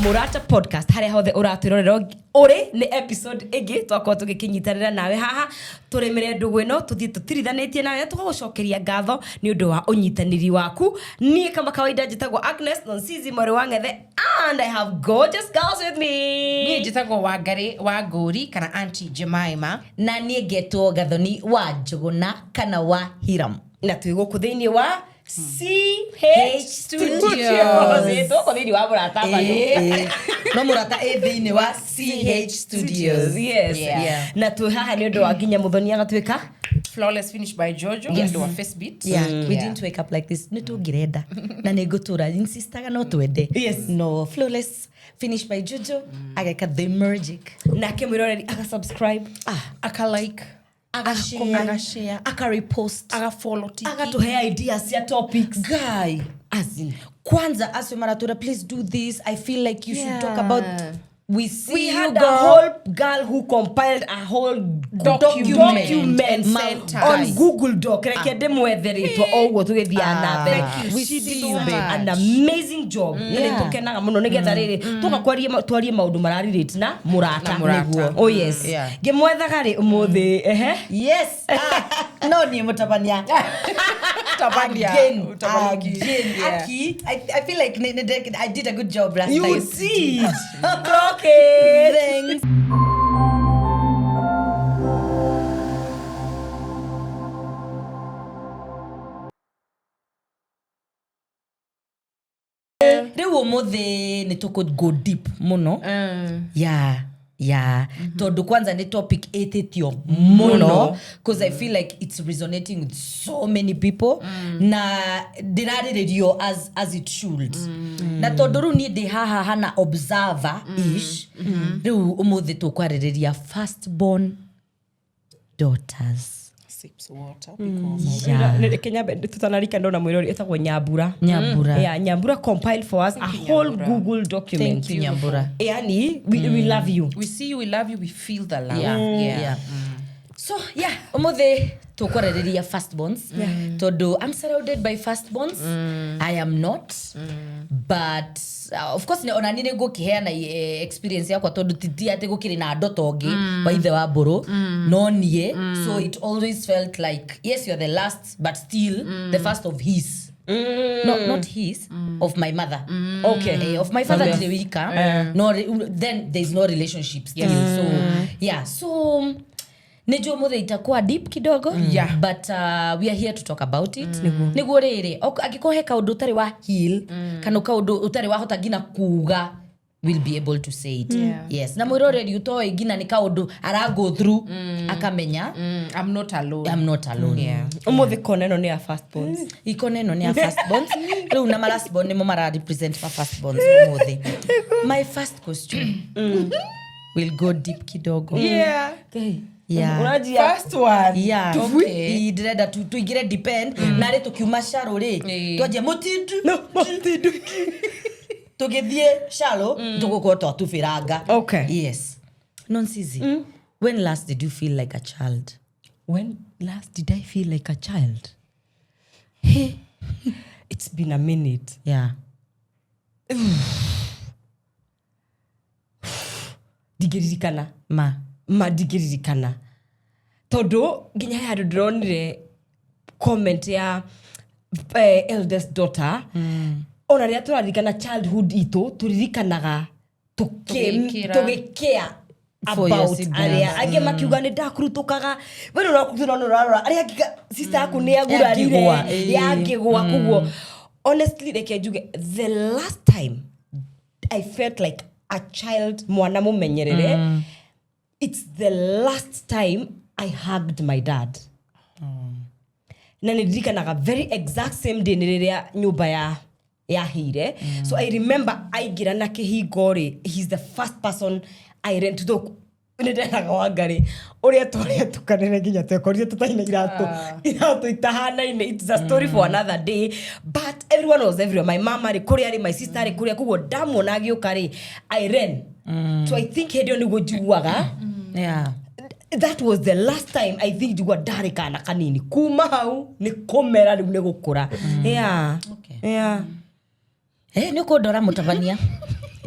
Murata Podcast haria hothe uratwirorera uri ni episode igi twakwa tugikinyitanira nawe haha turemere ndugu ino tuthie tutirithanetie nawe tugucokeria ngatho ni undu wa unyitaniri waku nie kama kawaida njitagwo Agnes Nonsizi Mwari Wangethe and I have gorgeous girls with me. Nie njitagwo Wangari wa Nguri kana Auntie Jemima na nie ngetwo Gathoni wa Njuguna kana wa Hiram na twiguku thiini wa CH Studios. Ito thini wa Murata no Murata thini wa CH Studios. Yes. Yeah. Na tu haha ni undu wa nginya muthoni agatwika Flawless Finish by Jojo ndo wa first beat. We didn't wake up like this. Nitugirenda na negutura insistaga no twende. Yes. No Flawless Finish by Jojo ageka the magic. Na kemwiroreri aga subscribe, aka like, aga share, aka repost, aga follow tiki. aga to hear ideas ya topics. Guy, Azin. Kwanza as Maratura, please do this. I feel like you should talk about. We had a whole girl who compiled a whole document on Google Doc. Rekede mwetherito owo tugithiana mbere. She did an amazing job. Nitukenaga muno nigetha riri tukakwarie twarie maundu mararelate na Murata niguo. Oh yes. Ngimwethaga ri umuthi yes. No ni mutabania. Again. I feel like I did a good job last time. You did. Okay. Thanks. Rewo mothe ni toko go deep muno. Yeah. Tondu kwanza ni topic ethetio muno because I feel like it's resonating with so many people na diraririo as it should. Na tondu ru ni de haha hana observer ish. Ru umuthi tukwaririria firstborn daughters. Sips water because Kenya tutanarika ndo na mwirori etagwo Nyambura. Yeah, Nyambura compiled for us a whole Google document. Thank you, Nyambura. Yani we love you. we see you, we love you, we feel the love. Yeah. So umuthi tukwaririria firstborns. Todo I'm surrounded by firstborns. I am not. But of course ne ona nine go kiheana experience yakwa todo titi ate go kiri na dotongi wa ithe wa mburu no nie. So it always felt like yes, you're the last but still the first of his. Not his, of my mother. Okay. Of my father Dilewika. No, then there's no relationship still. So Nejo mothe itakuwa deep kidogo. But we are here to talk about it. Niguo riri agikohe kaundu utari wa heal kana kaundu utari wa hota gina kuga will be able to say it. Yes. Na mwiroreri utoe gina ni kaundu ara go through akamenya I'm not alone. Umuthi koneno ni a firstborns. Ikoneno ni a firstborns. Ru na lastborn ni mo mara represent for firstborns umuthi. My first question will go deep kidogo. First one. Okay. Direda tuigire depend na ri tukiuma sharo ri twaje mutindu tugithie sharo tugukota tufiranga. Okay. Yes. Nonsizi. When last did you feel like a child? When last did I feel like a child? Hey, it's been a minute. Yeah. Digiririkana. Digiririkana. Todo ginya ya dronire comment ya eldest daughter. Ona ria turaririkana childhood ito turirikanaga tugekea about aria age makiuga ni ndakurutukaga wena urakuthira aria sister yaku ni agurarire yakigwa kuguo. Honestly like juge the last time I felt like a child mwana mumenyerere it's the last time I hugged my dad. Na nilirikanaga very exact same day niria nyumba ya hire. So I remember aigira na kihingori. He's the first person I ran to. Ndenaga Wangari uria twaria tukanene ginya tekorire tutaina iratu itahana ine. It's a story for another day, but everyone was everywhere. My mama ri kuria ri, my sister ri kuria kugo damu na giuka ri I ran. So I think hedio ni gojuaga. That was the last time I think jugwa dare kana kanini kuma hau ni komera ni gukura. Ni kodora mutabania.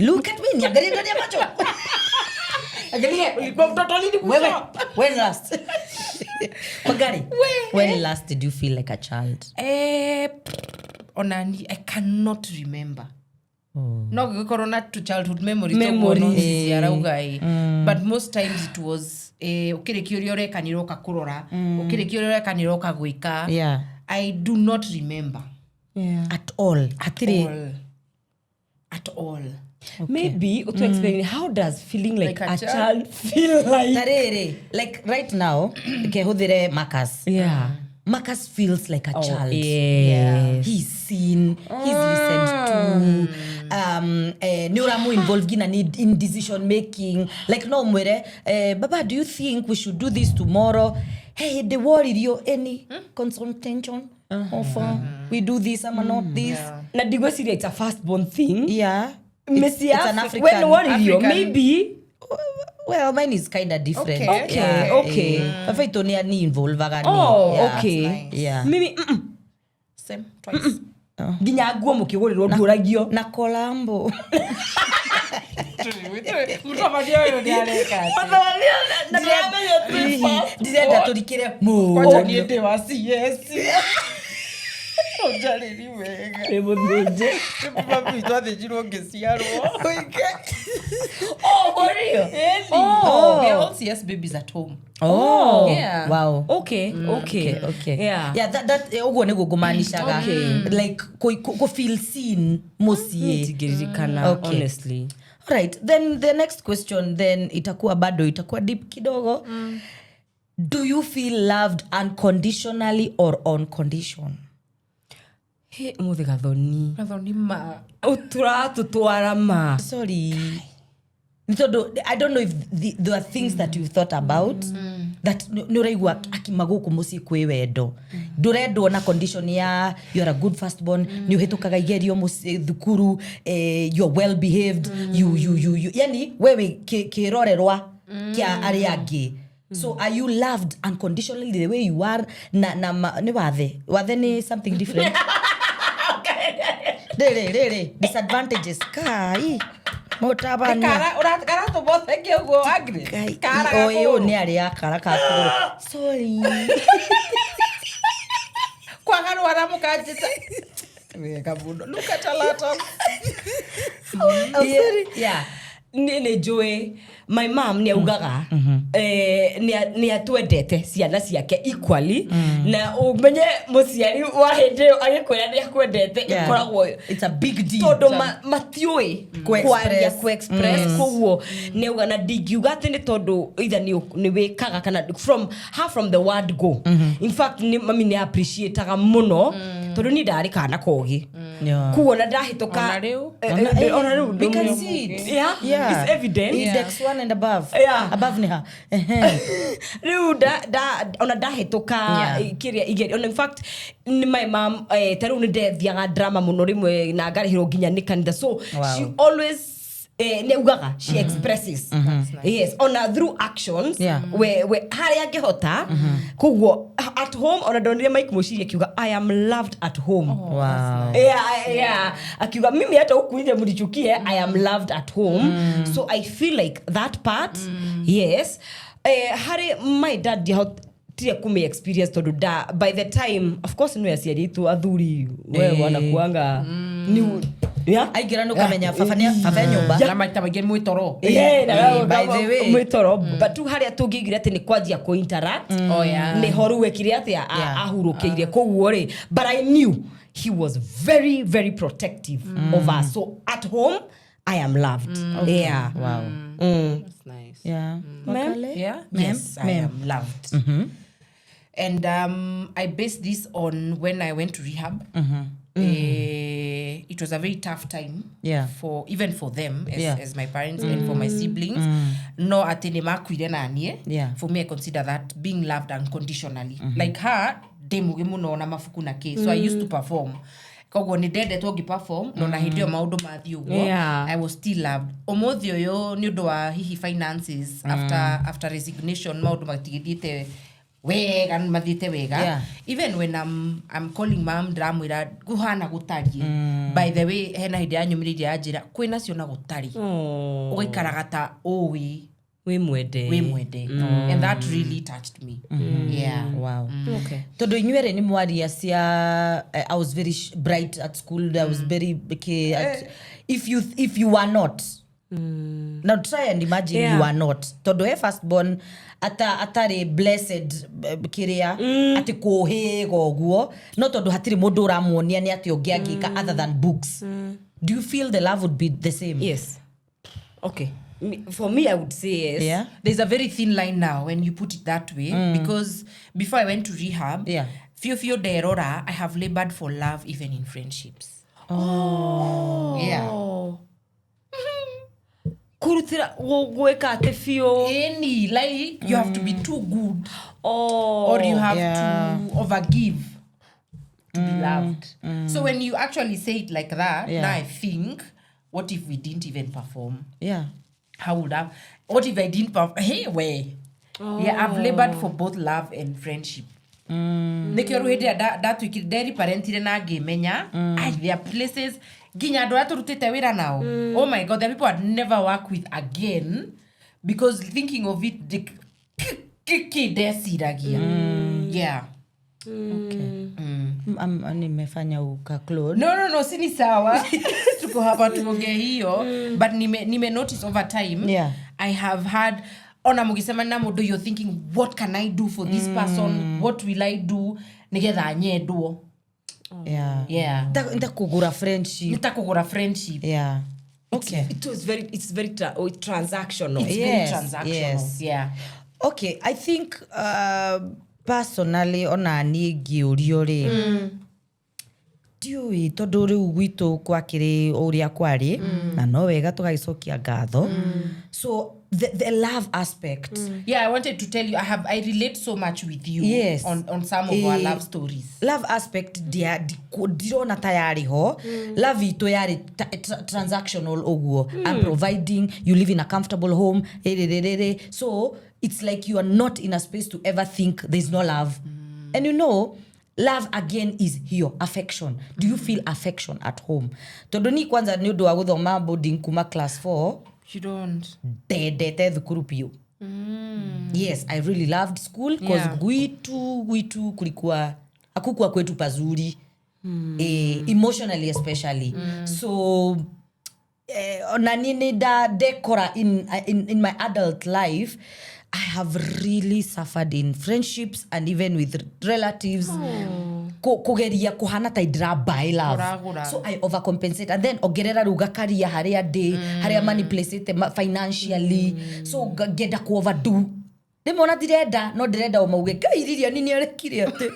Look at me, niangalie ndani ya macho. Angalia, ulikuwa mtoto lini Wewe, when last? Magari, when last did you feel like a child? Onani, I cannot remember. No, corona to childhood memories. But most times it was ukirikiuriore kaniroka kurora, ukirikiuriore kaniroka guika. Yeah. I do not remember. Yeah. At all. At all. Okay. Maybe to explain how does feeling like a child feel like? Tarere, like right now, kehudire Marcus. Yeah. Marcus feels like a child. Yes. He's seen, he's listened to. Neuramu involved in decision making. Like no mwere, Baba, do you think we should do this tomorrow? Hey, the worry you any consultation? We do this, I'm not this. Na digo siri it's a firstborn thing. Yeah. It's an African. When worry you maybe. Well, mine is kind of different. Okay. Faitonia ni involve agani. Okay. Nice. Yeah. Mimi Same twice. Ginyaguo mukiguriro nduragio na Colombo. Dizenda turikire mu. Kwacha niende wa CS. Ojaleli wega. Emudeje. Papi twathe jiro ngesiarwo. For real? We are all CS babies at home. Yeah. Wow. Okay. Yeah, that ugo nego gumanishaga. Like ko feel seen mosie. Tigiririkana honestly. All right, then the next question then itakuwa deep kidogo. Do you feel loved unconditionally or on condition? Hey, muthagathoni. Gathoni ma. Uturatutwara ma. Sorry. I don't know if there are things that you've thought about that nuraigwa akimaguku musi kwi wendo. Durendo na condition ya you're a good firstborn, ni uhitukaga igerio musi thukuru, you're well behaved, you yani wewe kirorerwa kia ari angi. So are you loved unconditionally the way you are na ni wathe ni something different. Re disadvantages kai motabani Kara to both ekego agri. Kara oyo ni ari akara ka kuguru. Sorry. Kwa garu aramukajita. Wega bundo. Look at a lot of. Yeah. Nene joy my mom ni ugaga ni atwendete ciana ciake equally na umenye muciari wa hindeo agikwira ni akwendete ikoragwo it's a big deal todo matioi kwaria ku express koguo ni uga na digiuga ati ni todo either ni wikaga kana from the word go in fact ni mami ni appreciate aga muno todo ni ndari kana kogi kuona ndahitoka ona riu we can see it. Yeah. It's evident. Index 1 and above. Yeah. Above niha. Riu ona ndahitoka kiria igeri. In fact, my mom taru ni ndethiaga drama muno rimwe na ngarihiro nginya ni kanitha. So she always neugaga she expresses yes through actions we hari angehota kuguo at home ona donire Mike Mushiria kiuga I am loved at home. Wow. Yeah akiuga mimi hata ukuinje mlichukie I am loved at home. So I feel like that part yes hari my dad tia kume experience to do that by the time of course no yasiari tu athuri wewe wanakuanga ni aigira no kamenya fafanya nyumba na maita mageni mwitoro by the way mwitoro but tu haria tungigira ati ni kwajia ko interact ni horu wekire ati ahurukiire koguo ri but I knew he was very very protective of us. So at home I am loved. Yeah. Wow. That's nice. Yeah. Yeah. Yes, I am loved. And I based this on when I went to rehab. It was a very tough time for even for them as my parents and for my siblings. No atene makwire na anie. For me I consider that being loved unconditionally. Like her demuge muno na mafuku na ke. So I used to perform. Kogo ni dede togi perform no na hidio maudo mathi ugo. I was still loved. Omothio yo ni udo wa hihi finances after resignation maudo matigidite wega mathite wega even when I'm calling mom ndramwira guhana gutarie by the way hena hindi ya nyumiririe ajira kwina cio na gutari ugaikaraga ta owi we mwende and that really touched me. Wow. Okay. Todo inywere ni mwaria cia I was very bright at school. I was very if you are not now try and imagine you are not. Todo firstborn atare blessed kiria ati kohe goguo no todo hatiri mundu uramuonia ni ati ongiangika other than books. Do you feel the love would be the same? Yes. Okay. For me, I would say yes. Yeah. There's a very thin line now when you put it that way because before I went to rehab, Fio derora, I have labored for love even in friendships. Oh. Yeah. Kurutira gweka ate fio. Any like you have to be too good. Or you have to overgive to be loved. So when you actually say it like that, now I think, what if we didn't even perform? Yeah. How would I? What if I didn't perform? Hey, way. Yeah, I've labored for both love and friendship. Nekiruhede that wiki dairy parentire na gemenya. There are places ginya do aturutete wira now. Oh my god, there are people I'd never work with again because thinking of it yeah. Okay. Nimefanya ukaklod. No, sini sawa. Tuko hapa tuongee hiyo. But nime notice over time, I have had ona mugisema na mudo you're thinking, what can I do for this person? What will I do? Nigetha nyeduo. Yeah. Nitakugura friendship. Yeah. Okay. It's very transactional. It's very transactional. Yes. Yeah. Okay, I think personally ona nigi uriore diui tondu riu gwitu kwakiri uria kwari na no wega tugaicokia ngatho. So the love aspect. Yeah, I wanted to tell you I relate so much with you on some of our love stories. Love aspect dirona tayari ho. Love ito yari transactional oguo. I'm providing, you live in a comfortable home. So it's like you are not in a space to ever think there's no love. And you know, love again is your affection. Do you feel affection at home? Todoni kwanza ni udo wa guthoma boarding kuma class 4. You don't. Dete thukuru pio. Yes, I really loved school because gwitu kulikuwa hakukuwa kwetu pazuri. Emotionally especially. So decora in my adult life, I have really suffered in friendships and even with relatives. Kugeria kuhana ta idra by love. So I overcompensate and then ogerera ruga career haria day haria manipulate financially. So geda ku overdo. Demona direda no direda omauge kairiria nini arekire ate.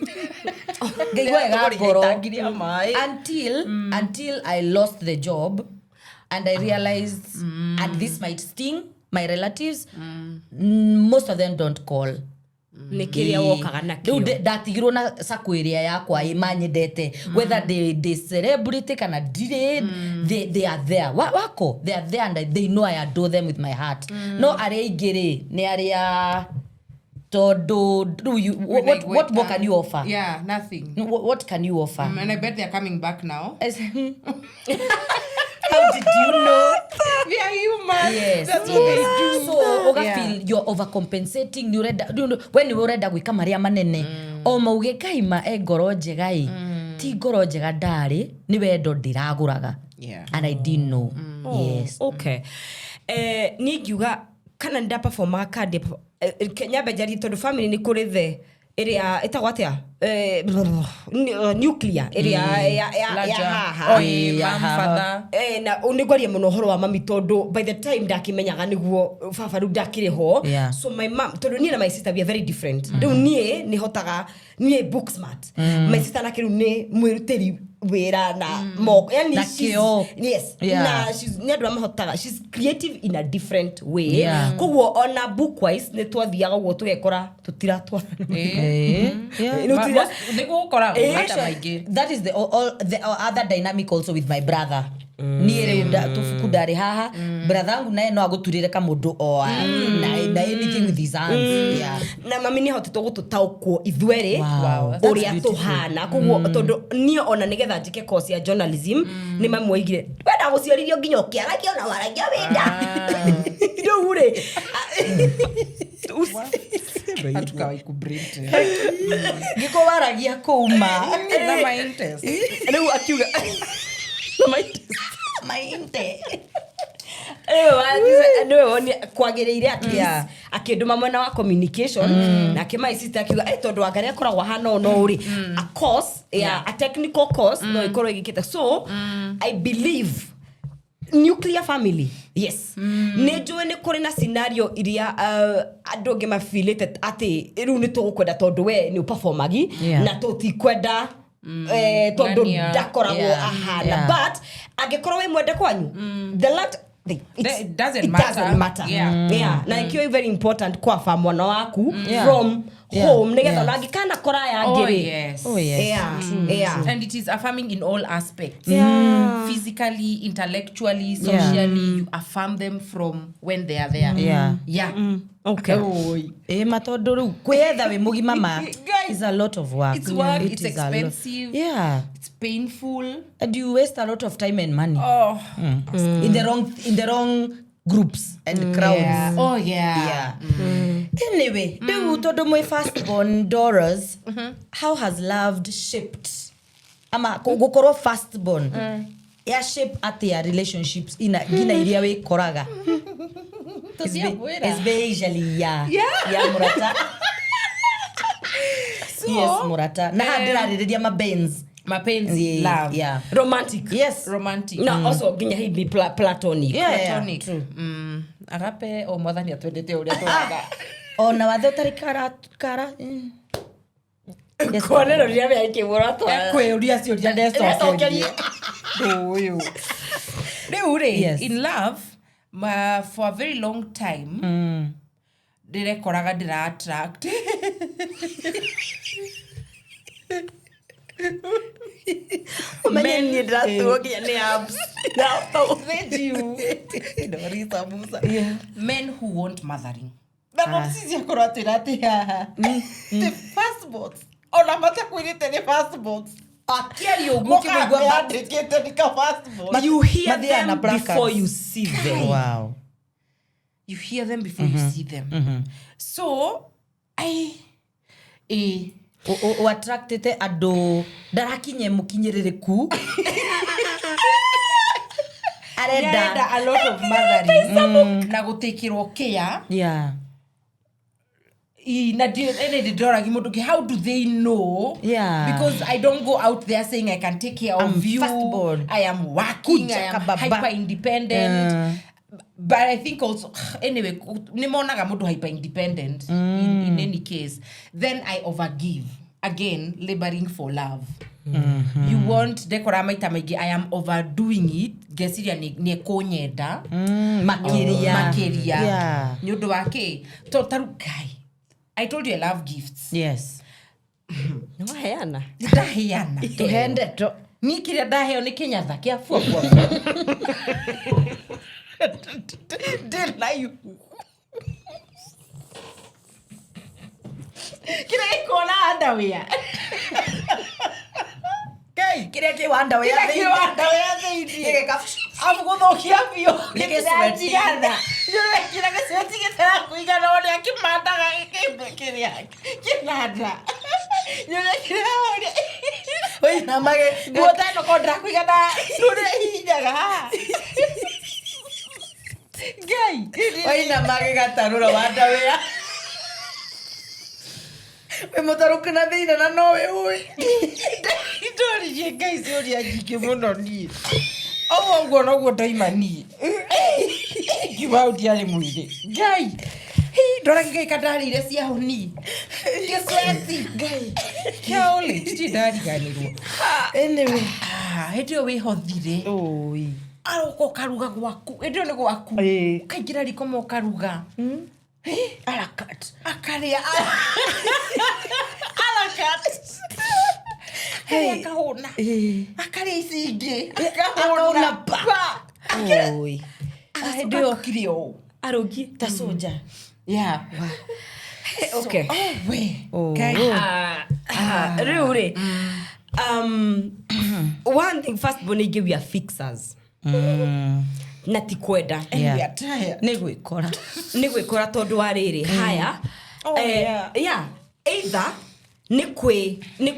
Until I lost the job and I realized and this might sting my relatives, most of them don't call. Nekiria wokaga nakio. Datigirwo na sakweria yakwa imanyedete whether they celebrate kana dire they are there. Wako they are there and they know I adore them with my heart. No are igere ne area todo what more can you offer? Yeah, nothing. What can you offer? And I bet they're coming back now. How did you know? We are human. Yes. That's what we do. So, feel you're overcompensating. When you already gwika maria manene, o mauge kaima goro jegai. Ti goro jega dare, ni wendo ndiraguraga. Yeah. And I didn't know. Yes. Okay. Ni ngiuga kana nda perform card Kenya bejari to the family ni kurithe area etagwatia nuclear area ya father na unigwaria muno horo wa mami tondu by the time ndakimenyaga niguo baba ru ndakire ho. So my mom tondu ni na my sister we are very different. Nie ni hotaga ni book smart. My sister na kiru ni mwiruteri wera na mo yani yes na she's never hotaga she's creative in a different way. Kugwo ona book wise ni twathiaga gwo tugekora tutiratwa That is the other dynamic also with my brother. Niere tufukudare haha brother wangu naye no aguturire ka mundu o na anything with his hands. Na mami ni hotete gututaukwo ithwere uria tuhana koguo tondu nie ona nigetha njike course ya journalism ni mamweigire wenda guciaririo nginya ukiaragia ona waragia wenda ndio ure atukawa ikubrete giko waragia kuma na maintes leo akiuga mainte kwagĩrĩire at least akĩndũma mwena wa communication na akĩmaĩ sister akiuga tondũ angaria koragwo hana no uri a course a technical course no ikorwo igikĩte so I believe nuclear family yes nĩnjũĩ nĩ kũrĩ na scenario iria andũ angĩ mafilĩte atĩ rĩu nĩ tũgũkwenda tondũ we nĩ ũperformagi na tũtikwenda tondu ndakoragwo ahana but angekorwo we mwende kwanyu the lot it doesn't matter. Na ikiwa very important kwa mwana waku from home negetha nangikana kora ya ngiri and it is affirming in all aspects physically, intellectually, socially. You affirm them from when they are there. Okay. Matondo ru kwetha we mugima ma is a lot of work. It's expensive. It's painful. And you waste a lot of time and money. In the wrong groups and crowds. Anyway, the todo my firstborn daughters, how has love shaped? Ama gukoro firstborn. Shape at their relationships in a gina area we koraga. Especially Murata. So, yes, Murata. Na hadira mapenzi love. Romantic. Yes, romantic. No, also ginya hibi platonic. Platonic. True. Agape o mwathani atwendete uria twaga. Ona watho tarikara. Kwa neno ria bya ikiburato. Kwe uria cio ria ndecokerie. Oyo. Yes. In love, for a very long time, ndirekoraga ndira attract. Men ni dratuogia ni abs. Men who want mothering. The firstborns. Ona mata kwirite ni firstborns. You hear them before you see them. Wow. You hear them before you see them. So, o attracted ado darakinye mukinyereriku. Arenda a lot of mothering. Na gutekirwo care. How do they know? Because I don't go out there saying I can take care of you. Firstborn. I am working. I am hyper independent. But I think also anyway, nimonaga mudu hyper independent in any case. Then I overgive. Again, laboring for love. You want I am overdoing it. Gesiria ne konyeda. Makeria. Nyodo wake. Totaru guy. I told you I love gifts. Yes. No hayana. Dahayana. Tuhende to. Ni kiria daheo ni Kenya thaki afua. Dela you. Kira iko na underwear. Kai, kira ke underwear. Ike ka afu guthokia bio. Ike sweatigana. Kira ke sweatigana kuigana wale akimataga kiria. Kinada. Yule kira wale. Oi namage gota no kodra kuigana. Nure hijaga. Gai, oi namage gatarura underwear. We motaruka na thina na nowe oi. Itori je guys ori ajike muno ni. Owo ngo no gwo daimani. Kiba utiari muide. Gai. Dora kigai kadarire cia honi. Kesweti gai. Kaole titi dari ganirwo. Anyway, hedio we hothire. oi. Aroko karuga gwaku. Hedio ni gwaku. Kaingira riko mo karuga. Alakat. Akaria. Alakat. akahona akare icingi akahona pa oi ndio kilio arogi ta soja okay really one thing first born give you fixers na tikwenda nĩ gwĩkora tondũ wa rĩrĩ haya either nĩ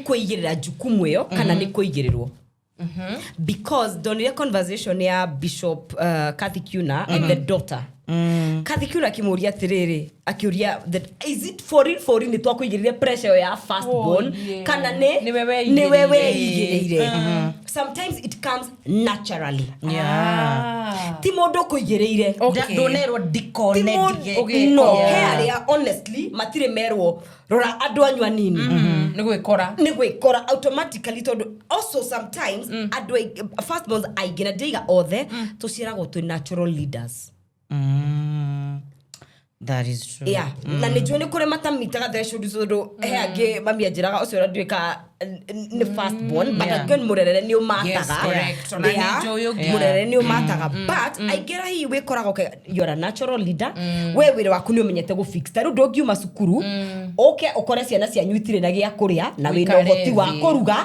kwĩigĩrĩra jukumu ĩyo kana nĩ kwĩigĩrĩrwo because donire conversation ya Bishop Kathy Kuna and the daughter Kathy Kuna akimuria tiriri akiuria is it for real nĩ twakũigĩrĩria pressure ya first born kana nĩ wewe igĩrĩire sometimes it comes naturally ti mũndũ kũigĩrĩire donerwo diconnect no haria honestly matire merwo rora andũ anyu anini nĩ gwĩkora automatically tondũ also sometimes andũ first borns aigĩra ndiga othe tũciaragwo twĩ natural leaders that is true na nĩ njũĩ nĩ kũrĩ matamitaga threshold tondũ he angĩ mami anjĩraga ũcio ũranduĩka nĩ first born but again mũrerere nĩ ũmataga mũrerere nĩ ũmataga but aingĩra hihi wĩkoragwo you are a natural leader we wĩra waku nĩ ũmenyete gũfix tarĩu ndũngiuma cukuru ũke ũkore ciana cianyu itirĩ na gĩa kũrĩa na wĩna ũhoti wa kũruga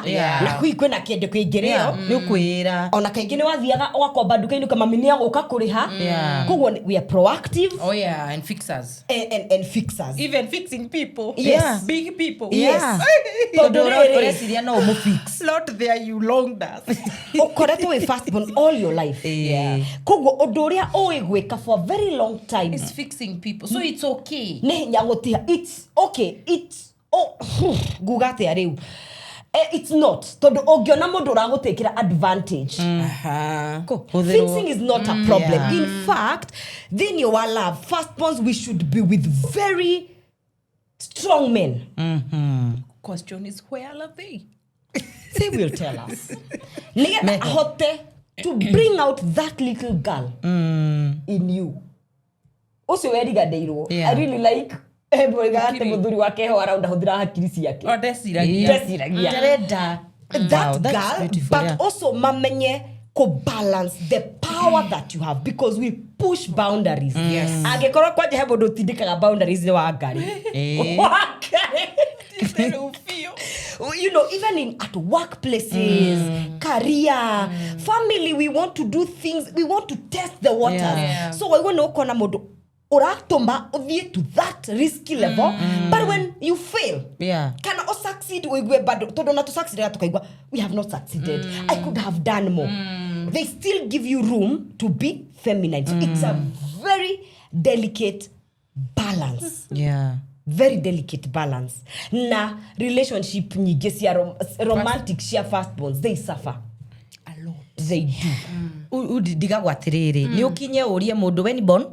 na hihi kwĩna kĩndũ kĩingĩrĩo nĩ ũkwĩra ona kaingĩ nĩ wathiaga ũgakomba nduka-inĩ kama mami nĩ agũka kũrĩha koguo we are proactive and fixers and fixers even fixing people big people uresiria no mu fix not there you long does ukoretwo with first born all your life koguo undu uria uigwika for a very long time is fixing people so it's okay ne hinya gutiha it's okay it's gugate ariu it's not tondu ungiona mundu uragutekira advantage fixing is not a problem in fact then you are love firstborns we should be with very strong men question is where are they will tell us nigga ahote to bring out that little girl in you also werigadeirwo I really like everyone muthuri wake ho around huthira hakiri ciake ndesiragia that girl but also mamenye ko balance the power that you have because we push boundaries agekorwa kwaje hebo ndo tindikaga boundaries wa ngari you know even at workplaces career family we want to do things we want to test the waters so we want to ukona mundu uratuma uthie to that risky level but when you fail kana o succeed we bado todo na to succeed tukaigwa we have not succeeded I could have done more they still give you room to be feminine so it's a very delicate balance very delicate balance na relationship nyingi cia romantic cia firstborns they suffer a lot they do digagwa tiriri ni ukinye urie mundu when born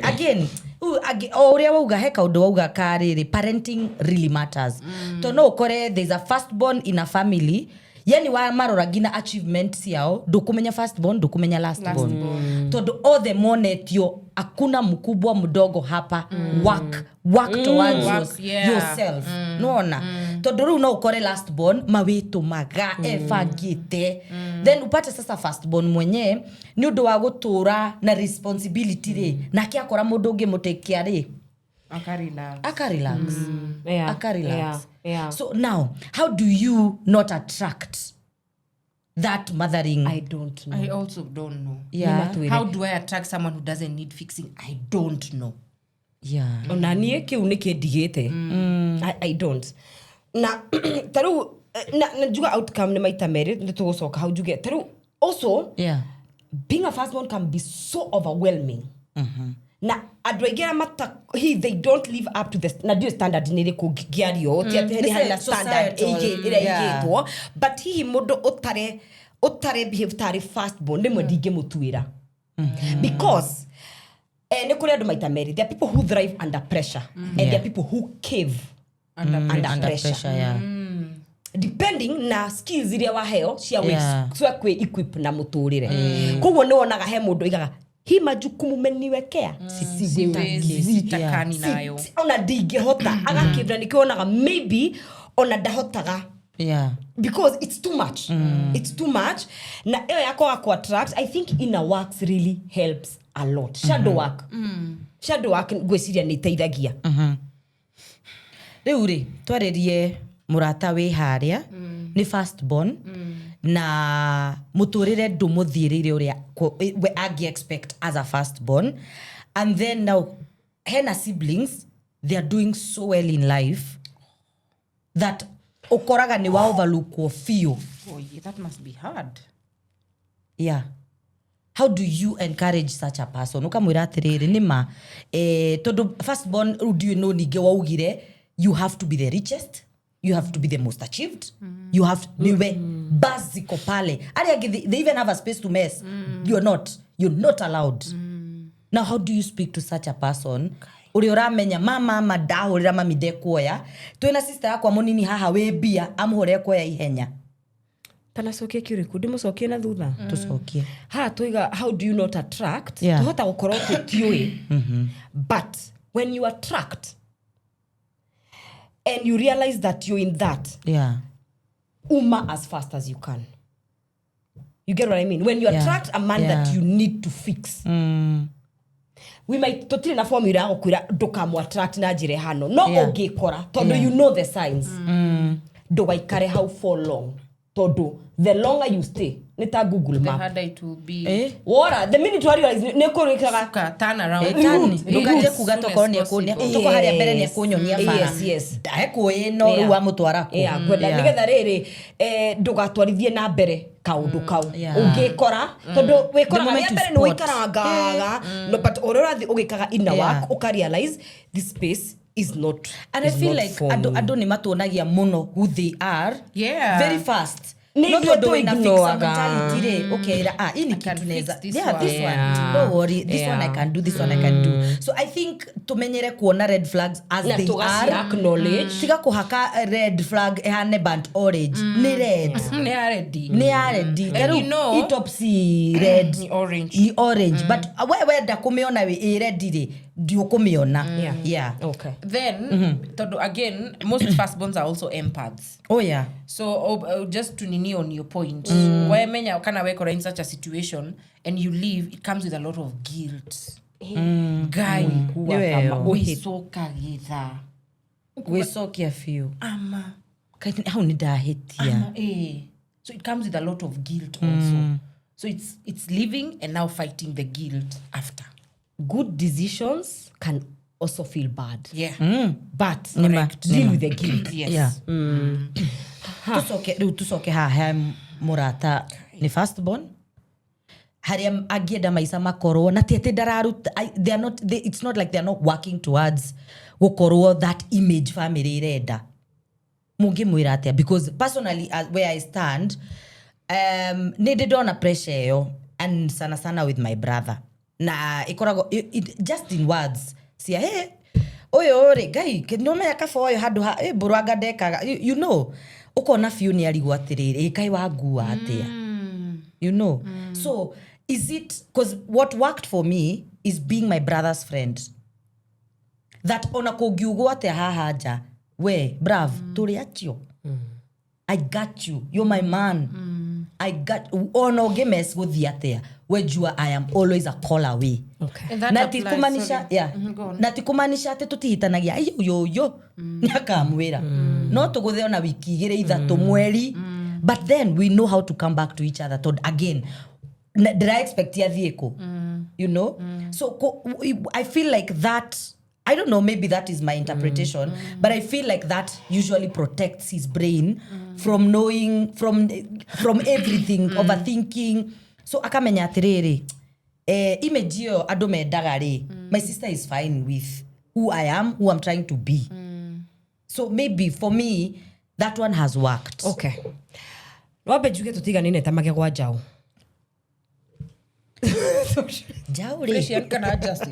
again uria wauga heka undu wauga kariri parenting really matters to no ukore there's a firstborn in a family yani wa marora gina achievements yao ndukumenya firstborn ndukumenya lastborn todo all the monetio akuna mkubwa mdogo hapa work towards yourself noona todo ru no ukore lastborn mawitu maga efagite then upate sasa firstborn mwenye ni undu wa gutura na responsibility ri na kiakora mundu ungi mutekia ri akarelax so now how do you not attract that mothering? I don't know. I also don't know. How do I attract someone who doesn't need fixing? I don't know. Onanie kiu nikindigite I don't na taru na juga outcome ni maita meri nitugucoka how you get taru also being a firstborn can be so overwhelming na adwegera mata they don't live up to the na standard nire ko giario ti ati hali standard ige but he mundu utare behave tari firstborn ndimwe ndinge mutuira because ne kuri andu maita meri there are people who thrive under pressure and there are people who cave under pressure depending na skills iria waheo cia kwe equip na muturire koguo ni wonaga he mundu igaga hi majukumu meniwekea sitakani nayo ona ndingehota agakibra nikionaga maybe ona ndahotaga because it's too much. It's too much. Na eyo yako attract, I think inner works really helps a lot. Shadow work. Shadow work gweciria ni teithagia. Riu ri twarerie Murata we haria ni firstborn na muturire ndumuthirire uria agi expect as a firstborn, and then now hena siblings, they are doing so well in life that okoraga ni wa overlook or feel. That must be hard. Yeah. How do you encourage such a person? Ukamwira atiriri nima todo firstborn, do you know nige waugire you have to be the richest, you have to be the most achieved, you have niwe basico pale. They even have a space to mess. You're not allowed. Now how do you speak to such a person? Uri uramenya mama dahurira mami dekoya twina sister yakwa munini haha we bia amhore koya ihenya kana sokie kiriku ndimucokie na thutha tucokie twiga how do you not attract tuhota gukorwo tutiui but when you attract and you realize that you're in that as fast as you can. You get what I mean? When you attract a man that you need to fix, we might totally na formula ya kuira ndukamu attract na njire hano no ungikora tondu you know the signs ndugaikare how for long tondu the longer you stay nita Google map the harder it will be the minute you realize ne kurikaga turn around ndukaje kuga toko ni kunia toko haria mbere ni kunyonia fara yes ndae no ruwa mutwara ku kwenda nigetha riri ndugatwarithie na mbere kaundu kau ungikora tondu wikora mbere ni wikaranga no but already ugikaga inner work ukarealize this space is not, and I feel like ado ni matuonagia muno who they are very fast. Not doing a fixed mentality. Okay, ini kitu neza. This one. Don't worry. This one I can do. This one I can do. So I think tumenyere kuona red flags as they are. Acknowledge. Tiga kuhaka red flag ehane burnt orange. Ni red. Ni already. And you know, itopsy red. Ni orange. Ni orange. But where da kumeona we red dire. Ndio kumeona. Yeah. Okay. Then again, most firstborns are also empaths. Oh yeah. So just to nini on your point, where menya kana wekora in such a situation and you leave, it comes with a lot of guilt. Guy, we so kagitha. We so careful. Ama. How nida hitia. So it comes with a lot of guilt also. So it's living and now fighting the guilt after. Good decisions can also feel bad. Yeah. But deal with the guilt. Yes. Yeah. Tusoke ha Murata ni firstborn. Haria agieda maisa makoro na tete dararu it's not like they're not working towards gukoro that image family reda. Mungi mwira atia because personally where I stand needed on a pressure yo and sana with my brother. Na ikorago just in words sia oyo ore gai kinome yakafo oyo hadu burwaga deka you know ukona few ni aligo atiriri kai wagua atia you know so is it because what worked for me is being my brother's friend that ona kogiugo atia hahaja we bravo turi atio I got you, you're my man. I got ono gemes guthi atia wejua I am always a call away. Okay. Na tikumanisha na tikumanisha ate tutihitanagia yo nyakamwira no tuguthe ona wiki igire ithatu mweri but then we know how to come back to each other to again did I expect ya thieko you know so I feel like that I don't know, maybe that is my interpretation, but I feel like that usually protects his brain from knowing, from everything, overthinking. So akamenya atiriri, imagio adome dagari. My sister is fine with who I am, who I'm trying to be. So maybe for me, that one has worked. Okay. Wabe juge tutiga nine tamage kwa jao. Jao re. Christian kana adjust.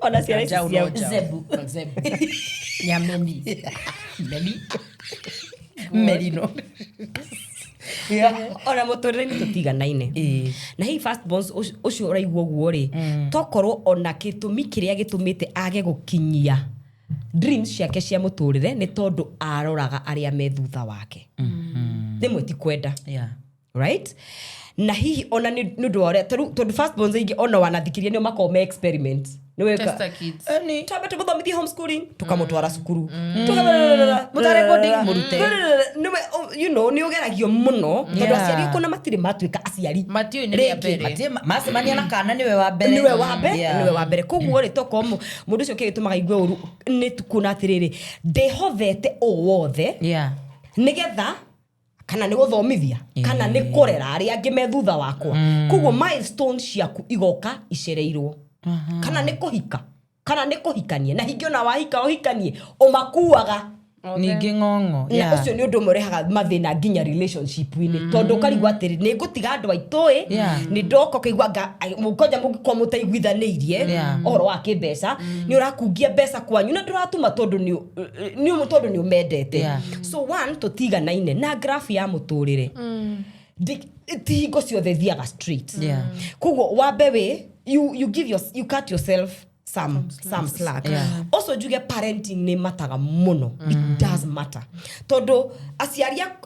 Ona siya Zebu. Nyameni. Merino. Ona motorere ni tutiga naine. Na hii firstborns ucio uraigwo guo ri. Tokorwo ona kitumi kiria gitumite age gukinyia dreams ciake cia muturire ni tondu aroraga aria me thutha wake nimwe ti kwenda right na hihi ona ni ndu ore tondu firstborns ingi ona wanathikiria ni makome experiment Tester kids. Tabete guthomithia homeschooling tukamutwara cukuru mutare coding murute you know ni ugeragio muno tondu aciari kuna matire matuika aciari matio ni ya mbere masemania na kana niwe wa mbere niwe wa mbere koguo ri toko mundu cio kigitumaga igwe uru ni tukuna atiriri ndehovete o wothe nigetha kana ni guthomithia kana ni kurera ari angi me thutha wakwa koguo milestones ciaku igoka icereirwo kana ni kuhika kana ni kuhikanie na hingi ona wahika uhikanie umakuaga ningi ngongo na ucio ni undu murehaga mathina nginya relationship ini tondu karigwa atiri ni ngutiga andu aitoi ni ndoko kigwa mukonja mugiko mutaiguithanirie oro wa kibesa ni urakungia besa kwanyu na nduratuma tondu ni umendete so one tutiganaine na graph ya muturire tihingo ciothe thiaga straight koguo wambe we you cut yourself some slack also juge parenting ni mataga muno it does matter todo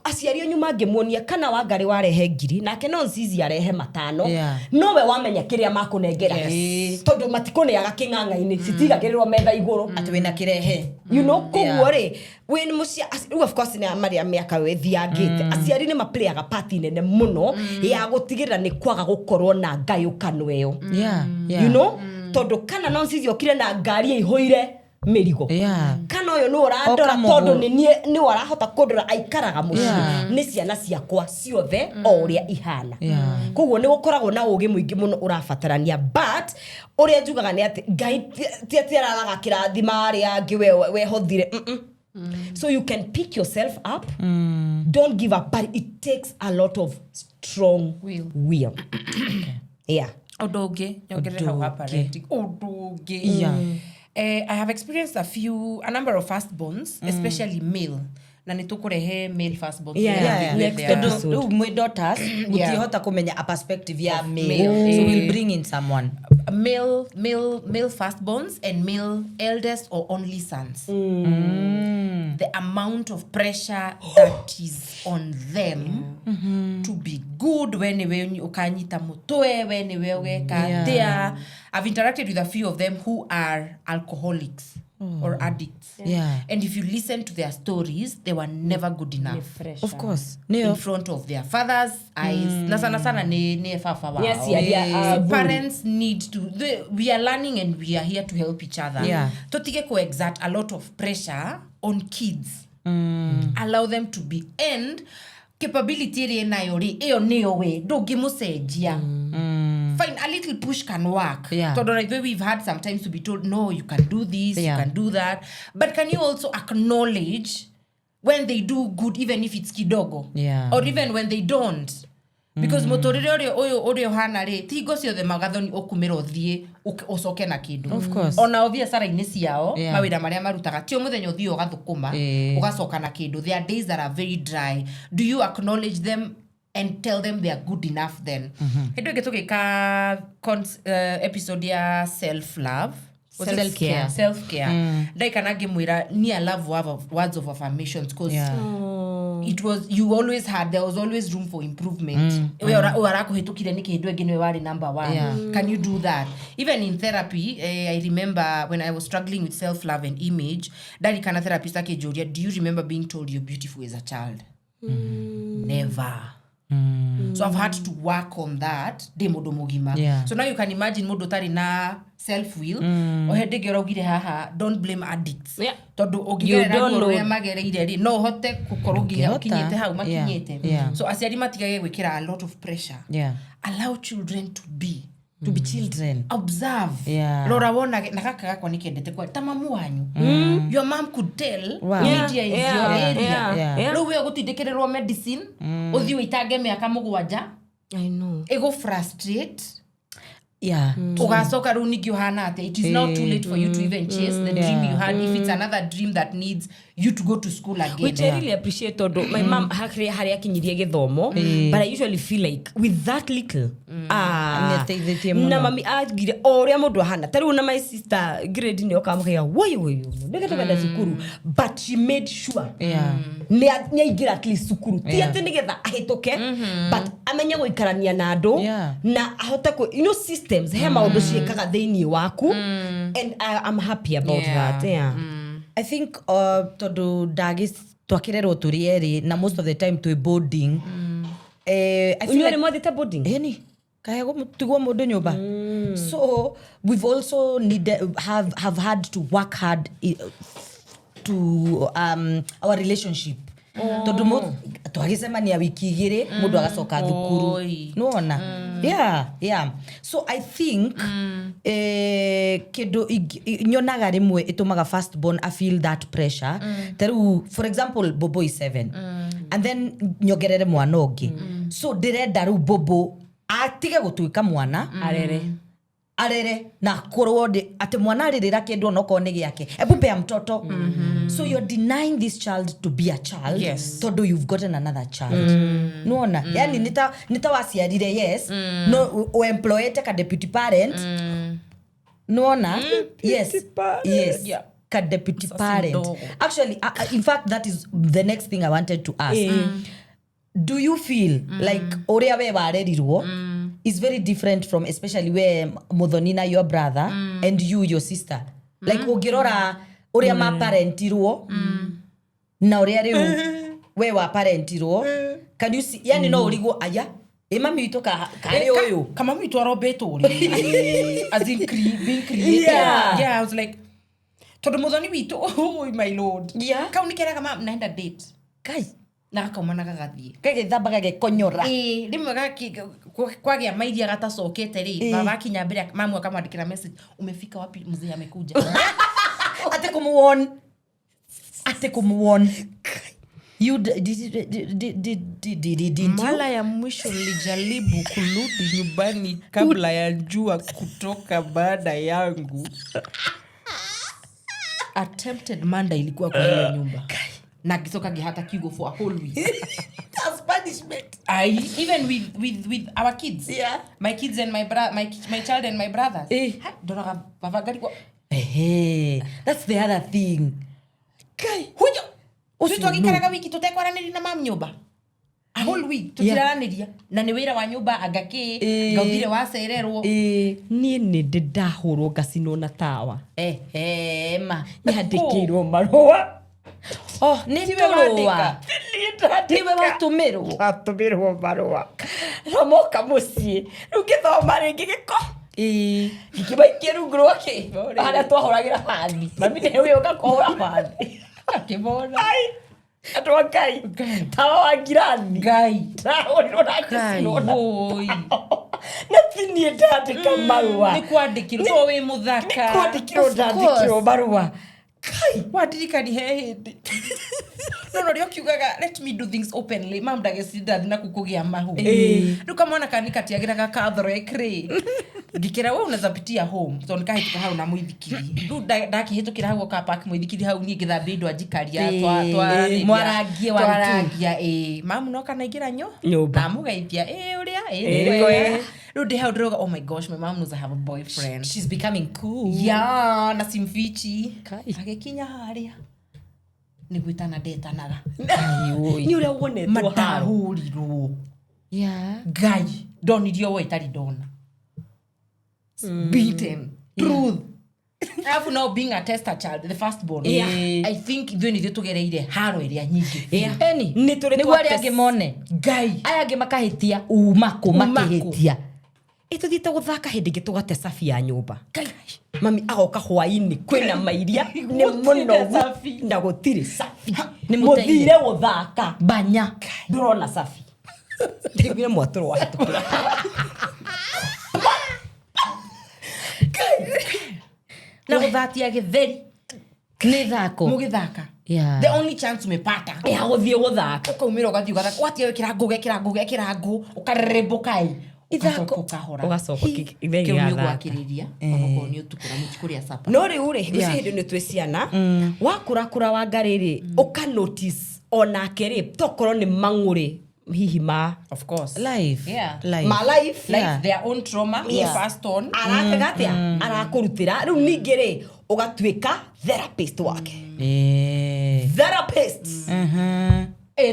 asiaria nyuma ngemuonia kana wangari warehe ngiri nake no nzizi arehe matano nowe wamenya kiria makunengera todo matikoneaga king'ang'a-ini citigagirwo metha iguru ati wina kirehe you know koguo ri when mucia of course ni maria miaka we thiangite asiari ni maplayaga part nene muno ya gutigirira ni kwaga gukorwo na ngayukano eyo you know tondu kana no nzizi okire na ngari ihoire mirigo kana uyu no urandora tondu ni warahota kundora aikaraga muci ni ciana ciakwa ciothe o uria ihana koguo ni gukoragwo na ugi muingi muno urabatarania but uria njugaga ni ati ngai tiararaga kirathima ari angi we hothire so you can pick yourself up don't give up but it takes a lot of strong will. Odoge, I have experienced a number of firstborns, especially male. Na nitukurehe male firstborns. My daughters, mutihota kumenya a perspective ya male. So we'll bring in someone. Male firstborns and male eldest or only sons. The amount of pressure that is on them to be good when ukanyita mutwe when I've interacted with a few of them who are alcoholics or addicts. And if you listen to their stories, they were never good enough. Of course. In front of their father's eyes. Nasana ne fafa wao. Yes, parents need to we are learning and we are here to help each other. Totige ko exert a lot of pressure on kids. Allow them to be and capability ri nayo ri eyo neo we ndugimusejia. Fine, a little push can work. We've had sometimes to be told, no, you can do this, you can do that. But can you also acknowledge when they do good, even if it's kidogo? Or even when they don't? Because motorire orio hana re tigo cio the magathoni okumero thie osoke na kindu. Of course. Ona ovia sara-ini ciao mawira maria marutaga tio muthenya uthio ugathukuma ugacoka na kindu. There are days that are very dry. Do you acknowledge them and tell them they are good enough then? Hedo getokeka episode ya self-love. Self-care. Dai kana gemwira ni I love words of affirmations because it was there was always room for improvement. Uarako hetukire ni kihindu egene wari number 1. Can you do that? Even in therapy, I remember when I was struggling with self-love and image, dai kana therapist ake Joria, do you remember being told you're beautiful as a child? Never. So I've had to work on that So now you can imagine modo tari na self-will ohede gerogire haha don't blame addicts todo ogire na magereire no hote kukoroginya okinyete hau makinyete so asiari matigage gwikira a lot of pressure allow children to be children. Observe. Lora wona nakaka gako nikendete kwa tamamu wanyu. Your mom could tell media is your area. Lo we gutidekererwo medicine uthi witange miaka mugwanja. I know. Ego frustrate. Ugasoka runigi uhana ate it is not too late for you to even chase the dream you had if it's another dream that needs you to go to school again. Which I really appreciate todo. My mom hari akinyirie githomo, but I usually feel like with that little na mami agire oria mundu ahana tari una my sister grade ni okamukaya woyo ndigenda sukuru, but she made sure ni aingira at least sukuru ti ati nigetha ahitoke but amenya guikarania na andu na ahota ku systems he maundu ciekaga theini waku and I'm happy about that. I think todo dagis twakirerwo turieri na most of the time to boarding I feel like more the boarding any kaya tigwo mundu nyumba so we've also have had to work hard to our relationship todo mo twagisema ni wiki igire mundu agacoka thukuru noona yeah so I think kido nyonaga rimwe itumaga firstborn I feel that pressure teru for example Bobo is 7 and then nyogerere mwana ongi so direnda ru Bobo atige gutuika mwana arere na korwo ati mwana aririra kindu onoko ni giake ebupea mtoto so you're denying this child to be a child todo you've gotten another child noona yani nitawaciarire yes no o employee ka deputy parent noona yes ka deputy parent actually in fact that is the next thing I wanted to ask do you feel like oria we warerirwo is very different from especially where Modonina your brother and your sister like ogirora oria ma parentirwo na oria riu we wa parentirwo can you see yani no origo aya mami witu kare oyo kama mami witu arobeto ori as in being created I was like todo Modoni witu oh my lord kaunikera kama naenda date kai na kaumana gagathie kage thambaga gekonyora rimwe kwagia maidia gatacokete ri baba kinya mbere mamu akamwandikira message umefika wapi mzee amekuja ate kumuon you did mala ya mwisho nilijaribu kurudi nyumbani kabla ya jua kutoka baada yangu attempted manda ilikuwa kwa hiyo nyumba na kisoka hata kigo for a whole week. That's punishment. Even with our kids. My kids and my child and my brothers. Dora baba gari kwa. That's the other thing. Kai. Huyo. Usito akikaraga wiki tutekwaraniri na mam nyoba. A whole week tutiraraniria na ni wira wa nyumba agaki ngauthire wacererwo nie ni ndahurwo gasino na tawa ma nyandikirwo marua niwe watumirwo marua ramoka mucie rugithoma ringi giko gikibaikie rungu rwake ara twahuragira fani mami newe ugakohora fani akibona atwa Ngai tawa wa girani Ngai tawo oi natini ndandika marua ni kwandikirwo we muthaka ni kwandikirwo ndandikirwo marua kai wadirikani hehindi no rio kiugaga let me do things openly mam ndagecinda thina kukugia mahu ruka mwana kanika tiagiraga kathore kri ngikira we unaweza pitia home so nikahituka hau na muithikiri ndakihitukira hau ka park muithikiri hau ni ngithambi ndo ajikaria mwaragie waragia mam no kana igira nyumba mugaithia uria Rude how droga oh my gosh my mom knows I have a boyfriend she's becoming cool na simfichi agekinya haria ni gwitana detanaga ni uria wonetwo matahurirwo Ngai donirio we tari dona beaten truth Afu now being a tester child the firstborn I think you need to gereire haro iria nyingi ni wari agimone Ngai aya ngimakahĩtia umako makĩhĩtia ituthiite guthaka hindi ngi tugate safi ya nyumba mami agoka hwaini kwina mairia ni muno safi na gutiri safi ni muthire guthaka banya ndurona safi ndibire mwatoro wa tukura na guthatia githeri ni thako mugithaka the only chance umepata ya guthie guthaka ukaumira ugathie ugathaka watia wekira nguge ukarembukai ithako kahora ugacoka kiu gwakiriria amoko ni utukura muchikuria sapa no ri uri gucihindu ni twi ciana wakurakura wa ngariri uka notice ona keri tokoro ni mang'uri hihi of course life like their own trauma passed on arakatia arakurutira riu ningiri ugatwika therapist wake therapist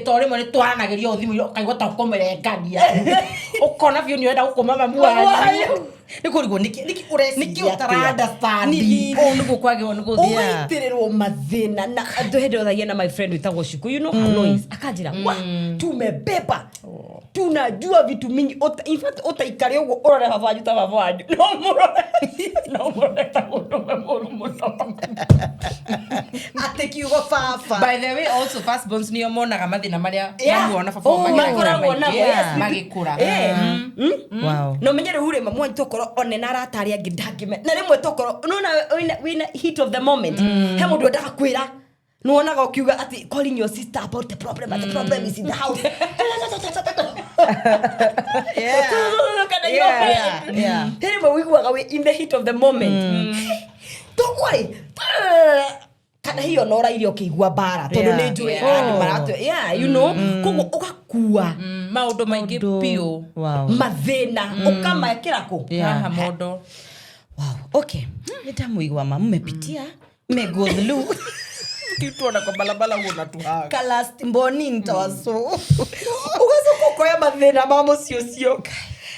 tori mo ni twaranagiria uthimu kaigwa ta komerengania ukona vyo ni wenda gukoma mamu wanyu nikurigwo niki understand ni kwagirwo ni guthia ugaitirwo mathina na nduhendothagia na my friend witagwo Shuku you know how noise akanjira tumebeba tunajua vitu mingi in fact utaikare ugo urore babanyu ta babanyu no murore ta muno atekiugo fafa by the way also Firstborns ni omonaga mathina maria mamuona fafa magikura wow no menyere hure mamu ntokoro onena rataria ngindangime na rimwe tokoro nona wina heat of the moment he mundu ndaga kwira nuonaga ukiuga ati calling your sister about the problem but the problem is in the house Rimwe wiguaga we in the heat of the moment don't worry kana hiyo nora ile ukigwa bara tondu ni njui andi maratu you know kogo ukakua maundu maingi pio mathina ukamakira ku haha modo wow okay nitamuigwa mama mmepitia go through tuona kwa balabala una tuhaga kalast mboni ntoso ugazuko koya mathina mamo cio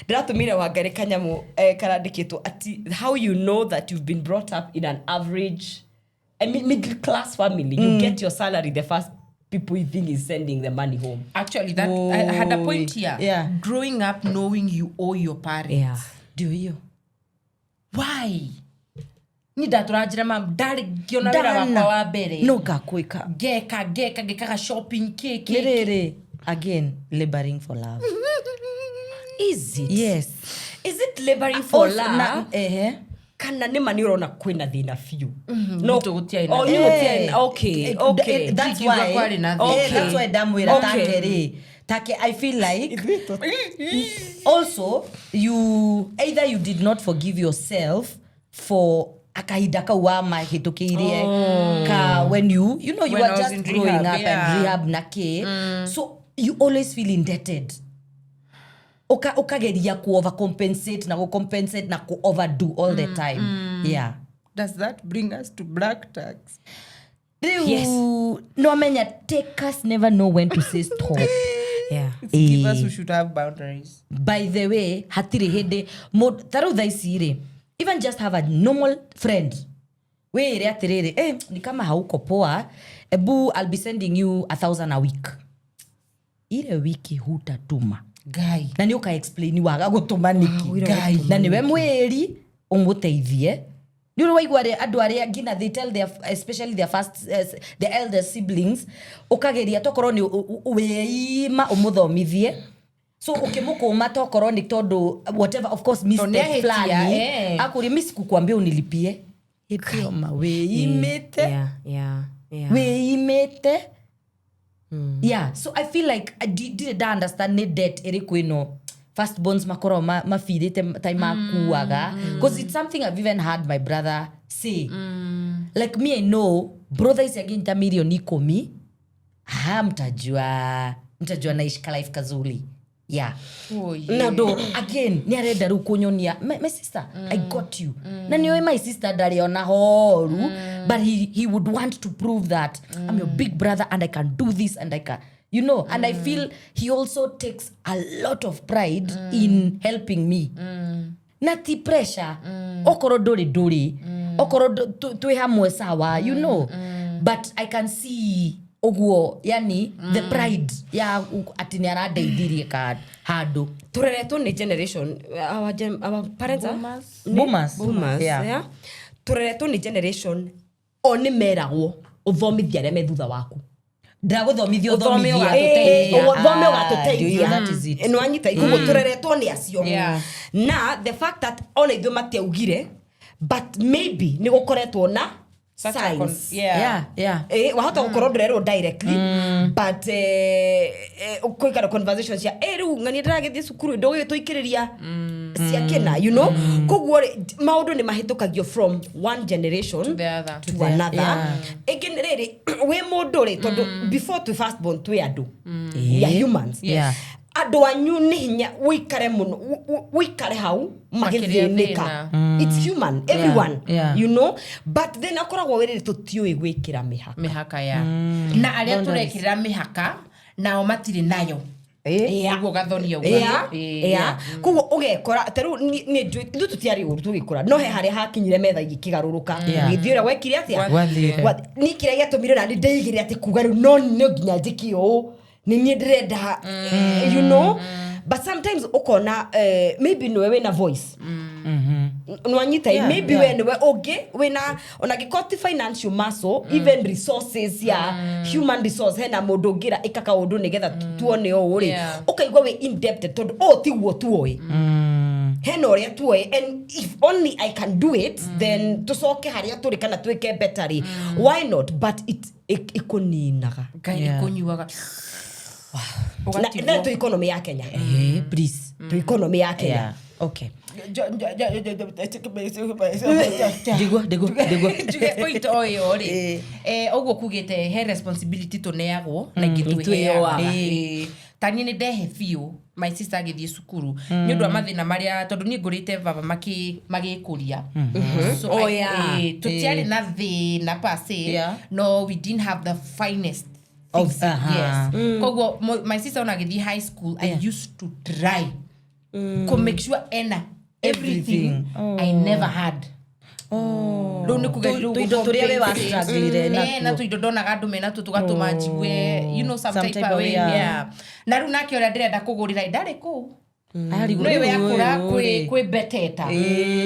ndiratumire wangare kanyamu karandikitwo ati how you know that you've been brought up in an average middle class family you get your salary the first people you think is sending the money home actually that I had a point here growing up knowing you owe your parents do you why ni daturajira mam dari giona wira wakwa wa mbere no gakwika geka shopping cake lere again laboring for love is it yes is it laboring for love kana ni mani urona kwina thina few no tugutia ina okay that's why damwira take I feel like also you either you did not forgive yourself for akaida ka wa mahitukirie ka when you know you are just growing up and rehab na ke so you always feel indebted ukageria ku overcompensate na ku overdo all the time does that bring us to black tax yes no amenya take us never know when to say stop give us who should have boundaries by the way hatire hede taru thaisire even just have a normal friend we atirere ni kama hauko poa ebu I'll be sending you 1,000 a week ile wiki hutatuma guy na ni uka explain waga gutuma niki guy na niwe mweri umuteithie ni waigwa andu aria ngina they tell their especially their their eldest siblings ukageria tokoro ni weima umuthomithie so ukimukuma tokoro ni tondu whatever of course mistake flani akuri miss kukwambia unilipie hepio weimete weimete so I feel like I did understand need debt eri kwino Firstborns makoro mafirite time akuaga because it's something I've even had my brother say like me I know brother is again ta million ikomi mtajua naishi life kazuli no again ni arenda ru kunyonia my sister I got you na niwe my sister dari ona horu but he would want to prove that I'm your big brother and I can do this and I can you know and I feel he also takes a lot of pride in helping me nati pressure okoro dori okoro tu hamwe sawa you know but I can see oguo yani the pride ya atini aradeithirie ka hadu tureretwo ni generation our parents boomers tureretwo ni generation oni meragwo uthomithia re methutha waku ndaguthomithio ugatuteithia eno anyita ikugo tureretwo ni acio na the fact that ona ithuĩ matiaugire but maybe ni gukoretwo na signs. Wahota gukorwo ndurerwo directly but koi kana conversations ya riu ngani ndiragithie cukuru ndogo tuikiriria cia kena you know koguo maundu ni mahitukagio from one generation to another again riri we mundu ri tondu before to firstborn to andu ya humans andu anyu ni hinya wikare hau magithinika it's human everyone you know but then akoragwo wirire tutiui gwikira mihaka na aria turekirira mihaka nao matire nayo ugo gathonio kugo ugekora teru ni ndu tutiari uru tugikura no he hari hakinyire metha igikigaruruka githira gwekire atia ni kire giatumire na ndeigire ati kuga ru no nginya njikio ni ndirenda you know but sometimes ukona maybe no we na voice nwanyita maybe when we wena ona gikoti financial muscle even resources ya human resource hena mundu ngira ikaka undu nigetha tuone o uri ukaigwa we indebted tondu tiguo tuoi hena uria tuoi and if only I can do it then tusoke haria turi kana twike better why not but it ikoninaga ikonyuaga na tu economy ya Kenya please tu economy ya Kenya okay digo point oyori ogo kugite he responsibility to neagwo na gitwewa tani ni ndehe fio my sister agithie cukuru ni undu amathina maria tondu ni ngurite baba magikuria so tutiari na thina pase no we didn't have the finest kogo my sister onagithie high school I used to try to make sure everything I never had do ni kugeru turia we wa struggle na tuido donaga andu mena tugatuma njigwe you know some type of way na ru nake ora ndirenda kugurira ndari ku no we akura kwi beteta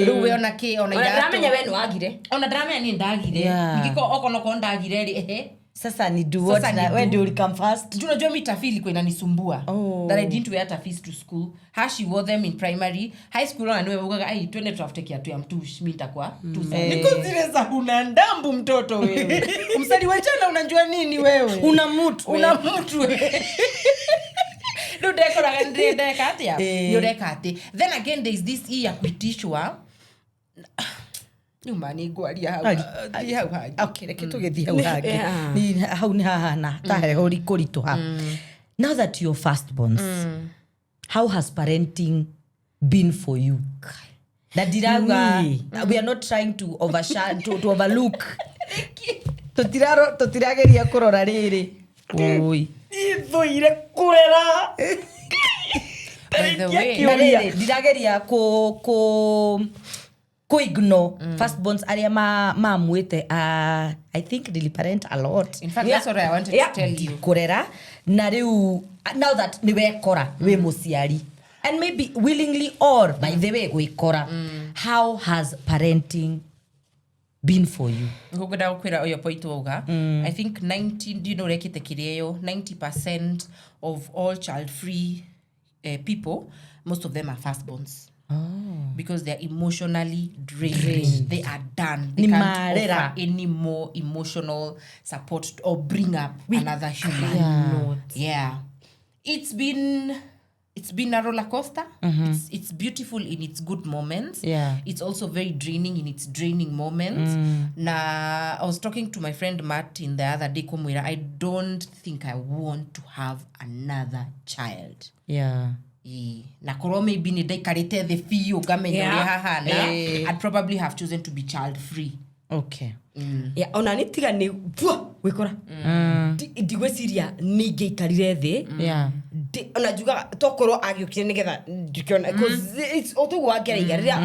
ru we ona ki ona ndamenya we no agire ona ndamenya ni ndagire ngiko okonoko ndagire ri sasa ni do what na where do you come first do you know me tafili kwenda nisumbua that I didn't wear tafis to school she wore them in primary high school na niwe ugaga ai twende tutafute kiatu ya mtush mimi nitakuwa niko zile za una ndambu mtoto wewe umsali wachana unajua nini wewe una mtu do dekora ngende kati ya yorekati then again there is this ya kuitishwa nyumani gwaria hau okay reke tugithia hau hake ni hau ni hahana tahe hori kuritu ha now that you're firstborns how has parenting been for you dadiraga we are not trying to overshadow to overlook totirageria kurora riri oi ithoire kurera by the way dirageria ko ignore firstborns aria mamuite I think they parent a lot in fact that's what I wanted to tell you kurera na riu now that ni wekora we muciari and maybe willingly or by the way gwikora how has parenting been for you ngogeda kwira oyo point woga I think 90 do you know rekite kireyo 90% of all child free people most of them are firstborns because they are emotionally drained. They are done. They can't offer any more emotional support or bring up another human. It's been a roller coaster. It's beautiful in its good moments. It's also very draining in its draining moments. I was talking to my friend Martin the other day kumwira I don't think I want to have another child. Na koro maybe ni daikarite the fio gamenya haha na I'd probably have chosen to be child free. Okay. Ona nitiga ni gwikora ndigweciria ninge ikarire thi ona juga tokoro agiukire nigetha ndikiona because it's otugo ageraiga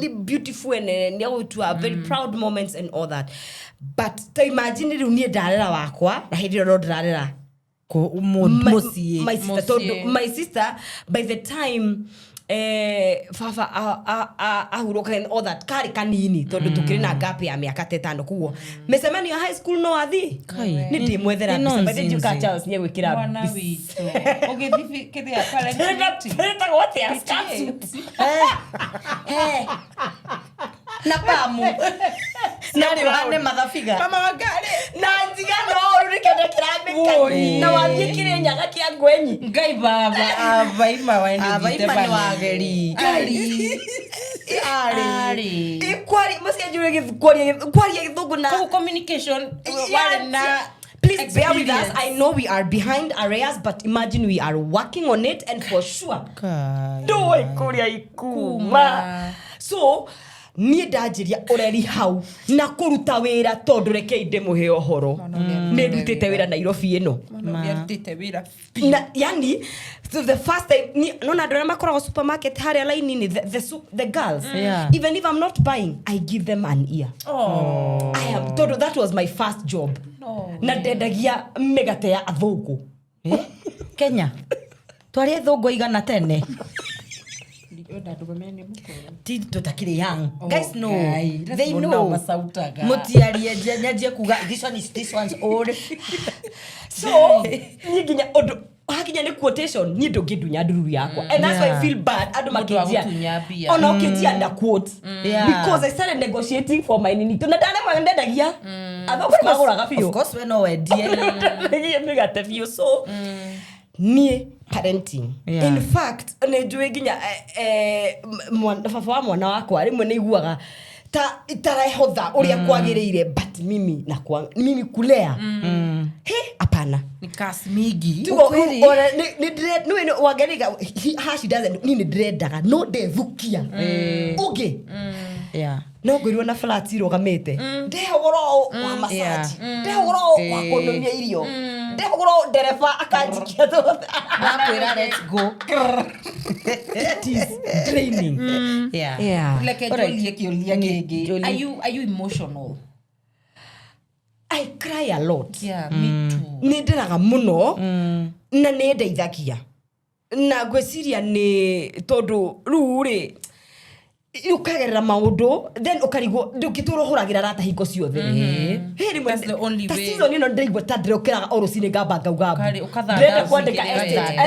the beautiful and to have very proud moments and all that but to imagine riu ni ndarera wakwa na hindi ro ndarera my sister by the time fafa ahuroka and all that kari kanini tondu tukiri na gap ya miaka 5 kugo mesemani ya high school no athi ni ndimwethera but then you catch us nye gwikira bwana witu ogethi kete ya parent what they are scouts na pamu Nani wane mathafiga. Mama wagari. Na njiga no urikende kirameka. Na wathie Kirinyaga kia Ngwenyi. Ngai baba avaima waende. Avaima ni wageri. Ari. Ikwari masikia jure kwari githungu na communication. Please bear with us. I know we are behind areas, but imagine we are working on it, and for sure. Do ikuria ikuma. So, niĩ ndanjiria ureri hau na kuruta wira tondu reke inde muhe ohoro. Nĩ ndutite wira Nairobi ino. Ndutite wira. Na yani the first time no na ndona makora supermarket haria line ni the girls. Even if I'm not buying, I give them an ear. I am told that was my first job. Na ndendagia megate ya athungu. Kenya. Twari athungu igana tene. Tutakire young. Guys know. They know. Mutiarie nyaje kuga this one's old. So, nginya odo hakinya ni quotation ni ndungidunya nduru yakwa. And that's why I feel bad adu makitia. Ona ukitia nda quote. Because I started negotiating for my nini. Tuna dana mwandendagia. Athoko maguraga fio. Of course we know we die. Megate fio so. Nie parenting. In fact, nejwe ginya mwana wakwa rimwe neiguaga itarahotha uria kwagiriire but mimi kulea apana ni kasmigi ukweli ni dread no wageriga how she doesn't ni dreadaga no devukia uge no ngwirwo na flat irogamite ndehogoro wa massage ndehogoro wa kunomia irio ndehogoro dereva akanjikia thotha nakwira let's go. It is draining. Like are you emotional? I cry a lot. Me too. Nindiraga muno na nindeithagia na gweciria ni tondu ruri ukagerera maundu then ukarigo ndukituro huragira rata hingo ciothe that's the only way. Season ino ndeigwa tandrokera orosine gamba ndenda kwandika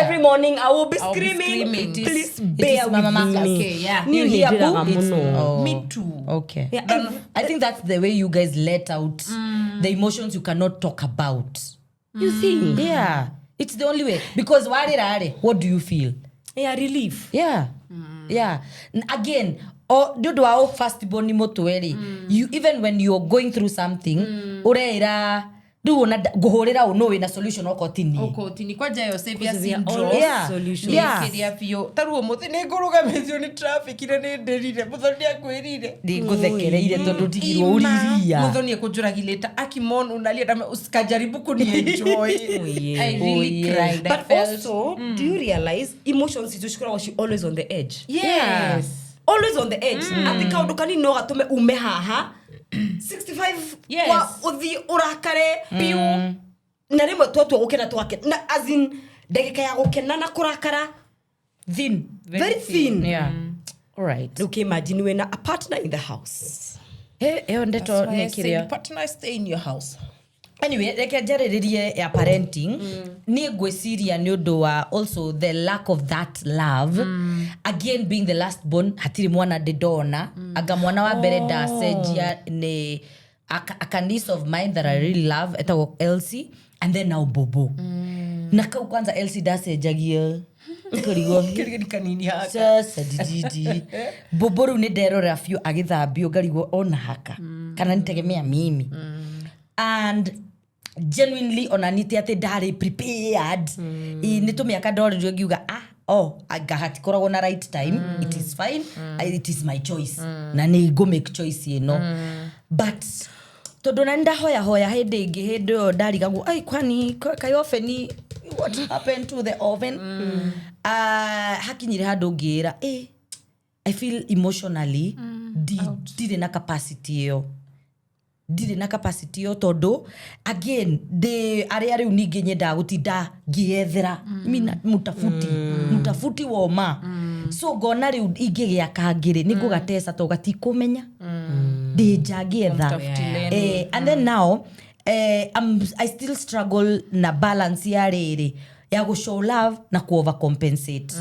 every morning I will be screaming please bear with me. Me too. Okay. I think that's the way you guys let out the emotions you cannot talk about. You think? Yeah. It's the only way. Because what do you feel? Relief. Yeah. Again, dodo wao firstborn ni motoeri. You even when you're going through something, ureira do na gohorera uno we na solution okotini kwa jayo severe syndrome solution kiria fio taruo muthi ne ngurugamizio ni traffic ire ne nderire muthoni akwirire ndiguthekereire tondu tigirwo uriria muthoni ekujuragileta akimon unalia dama usikajaribu kuni enjoy. I really cried. But also do you realize emotions situshikora she always on the edge? Yes. Always on the edge. Ati kaundu kani no gatume ume haha 65 wa uthi urakare piu na rimwe twatwa gukena twake na as in ndagika ya gukena na kurakara thin very thin. All right. Okay, imagine when a partner in the house. Ndeto nekiria partner stay in your house. Anyway, reke jariririe ya parenting ni gweciria ni undu wa also the lack of that love. Again being the last born hatiri mwana dedona aga mwana wa bere da sejia ni a niece of mine that I really love etago Elsie and then now Bobo. Nakau kwanza Elsie da sejagia karigo kanini haka sasa didi Bobo ru ni derora fio agithambio garigo ona haka kana nitegemea mimi. And genuinely onanite ate ndari prepared nitumiaka ndori ngiuga agahati koragwo na right time. It is fine. It is my choice na ni go make choice but tondu na ndahoya hende ingi hindo ndarigagu kwani kayofeni what happened to the oven hakinyire handu ngira I feel emotionally did na capacity yo tondu again de area riu ningi nyenda gutinda giethera mina mutafuti woma so gona riu ingigia kangiri ningugatesa to gatikumenya de jagietha and then now I still struggle na balance ya riri ya go show love na ku overcompensate.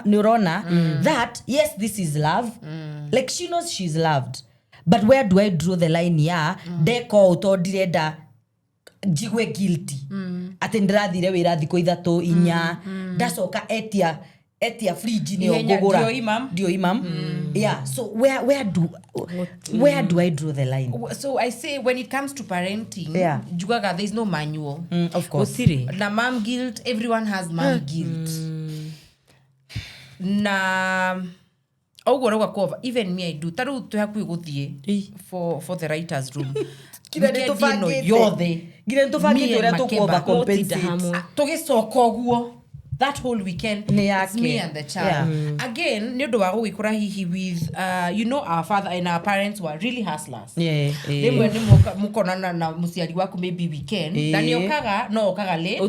Neurona that yes this is love like she knows she's loved but where do I draw the line ya deko to direnda jigwe guilty ati ndirathire wira thiko 3 4 ndacoka etia fridge ni ogogora dio imam yeah, so where do I draw the line? So I say when it comes to parenting, jugaga there's no manual. Of course. Na mom guilt, everyone has mom guilt. Na ogora kwa even me I do. Taru to haku guthie for the writers room. Kira ni tofangite yothe. Gire tofangite ore to overcompensate. Tugicoka guo. That whole weekend, it's me and the child. Again, nyodo wa gwikura hihi with our father and our parents were really hustlers. They were mukonana na musiari waku maybe weekend. Na ni okaga late.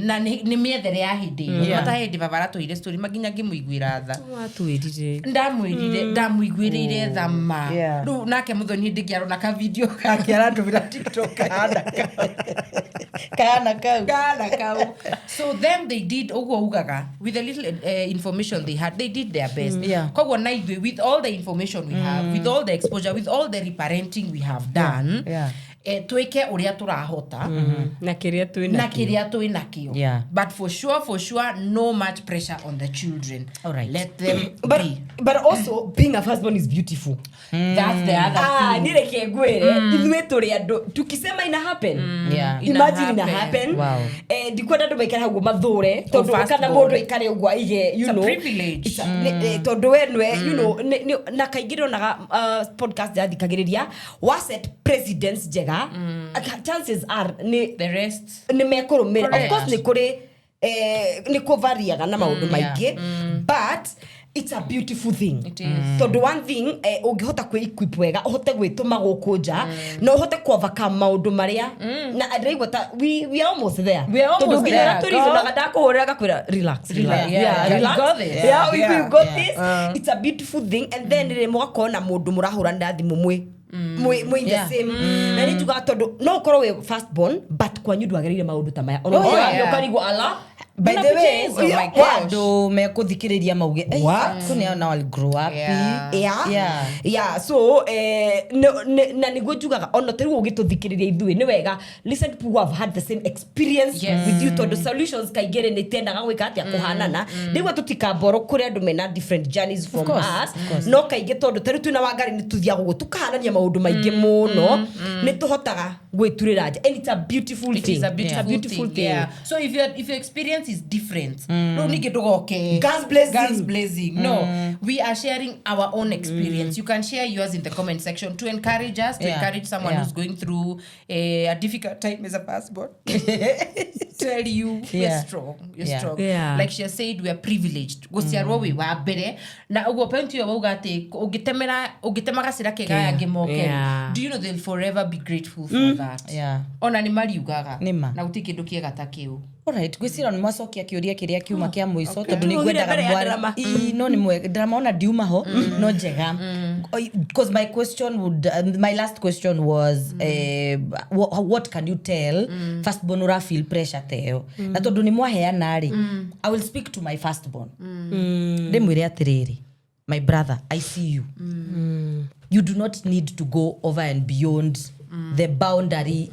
Na ni miethere ya hindi. Mata hindi babara to ile story maginya ngimuiguira tha. Ndamuiguire thama. Ru nake muthoni hindi ngiaro na ka video kakiara nduvira TikTok kana kau. So then they did with the little information they had, they did their best. With all the information we have, with all the exposure, with all the reparenting we have done, tuike uria turahota na kiria twinakio. But for sure no much pressure on the children. All right, let them be. But also being a firstborn is beautiful. That's the other thing. Nireke gwere ithuĩ tũrĩ andũ tukisema ina happen. Imagine ina happen. Ndikwenda andũ maikara hau mathure tondũ kana mũndũ aikare ũguo aige it's a privilege. Tondũ wenwe na kaingĩ onaga podcast yathikagĩrĩria waset presidents jega chances are the rest ni mekurumira. Of course ni kuvariaga na maundu maingi, but it's a beautiful thing. So the one thing ungihota kwi-equip wega uhote gwituma gukunja na uhote overcome maundu maria na adreigwa we are almost there. We na ndakuhurira gakwira relax. We got this. It's a beautiful thing, and then mugakona mundu murahurana thimu mwe the same. Na ni tuga tondu no ukorwo we firstborn but kwanyu ndwagereire maundu ta maya ukarigwo ala. By the way, do me kuthikiriria mauge kune na wali grow up. So na ni gojugaga ono teru ugituthikiriria ithui ni wega listen to people who have had the same experience with you to the solutions kaigere ni tendaga gwika atia kuhanana ndigwa tutikamboro kuri andu mena different journeys from us no kaige tondu teru tuna wangari ni tuthia gutukahanania maundu maingi muno ni tuhotaga gwiturira nja, and it's a beautiful thing. It's a beautiful thing. So if your experience is different, no nige dogoke guns blazing. No, we are sharing our own experience. You can share yours in the comment section to encourage us, to encourage someone who's going through a difficult time as a passport. Tell you you're strong. Like she said, we are privileged. Gociarwo we wa bere na ugo penti yo ugate ugitemara sira kega ya gemoke. Do you know they'll forever be grateful for that? Ona ni mari ugaga na utikindu kiega takeu. Alright, gwicira ni mwacokia kiuria kiria kiuma kia muico tondu ni gwendaga mwari no ni mwe drama ona diuma ho no njega because my last question was what can you tell firstborn ura feel pressure teo na tondu ni mwaheana ri I will speak to my firstborn ndimwire atiriri my brother I see you you do not need to go over and beyond the boundary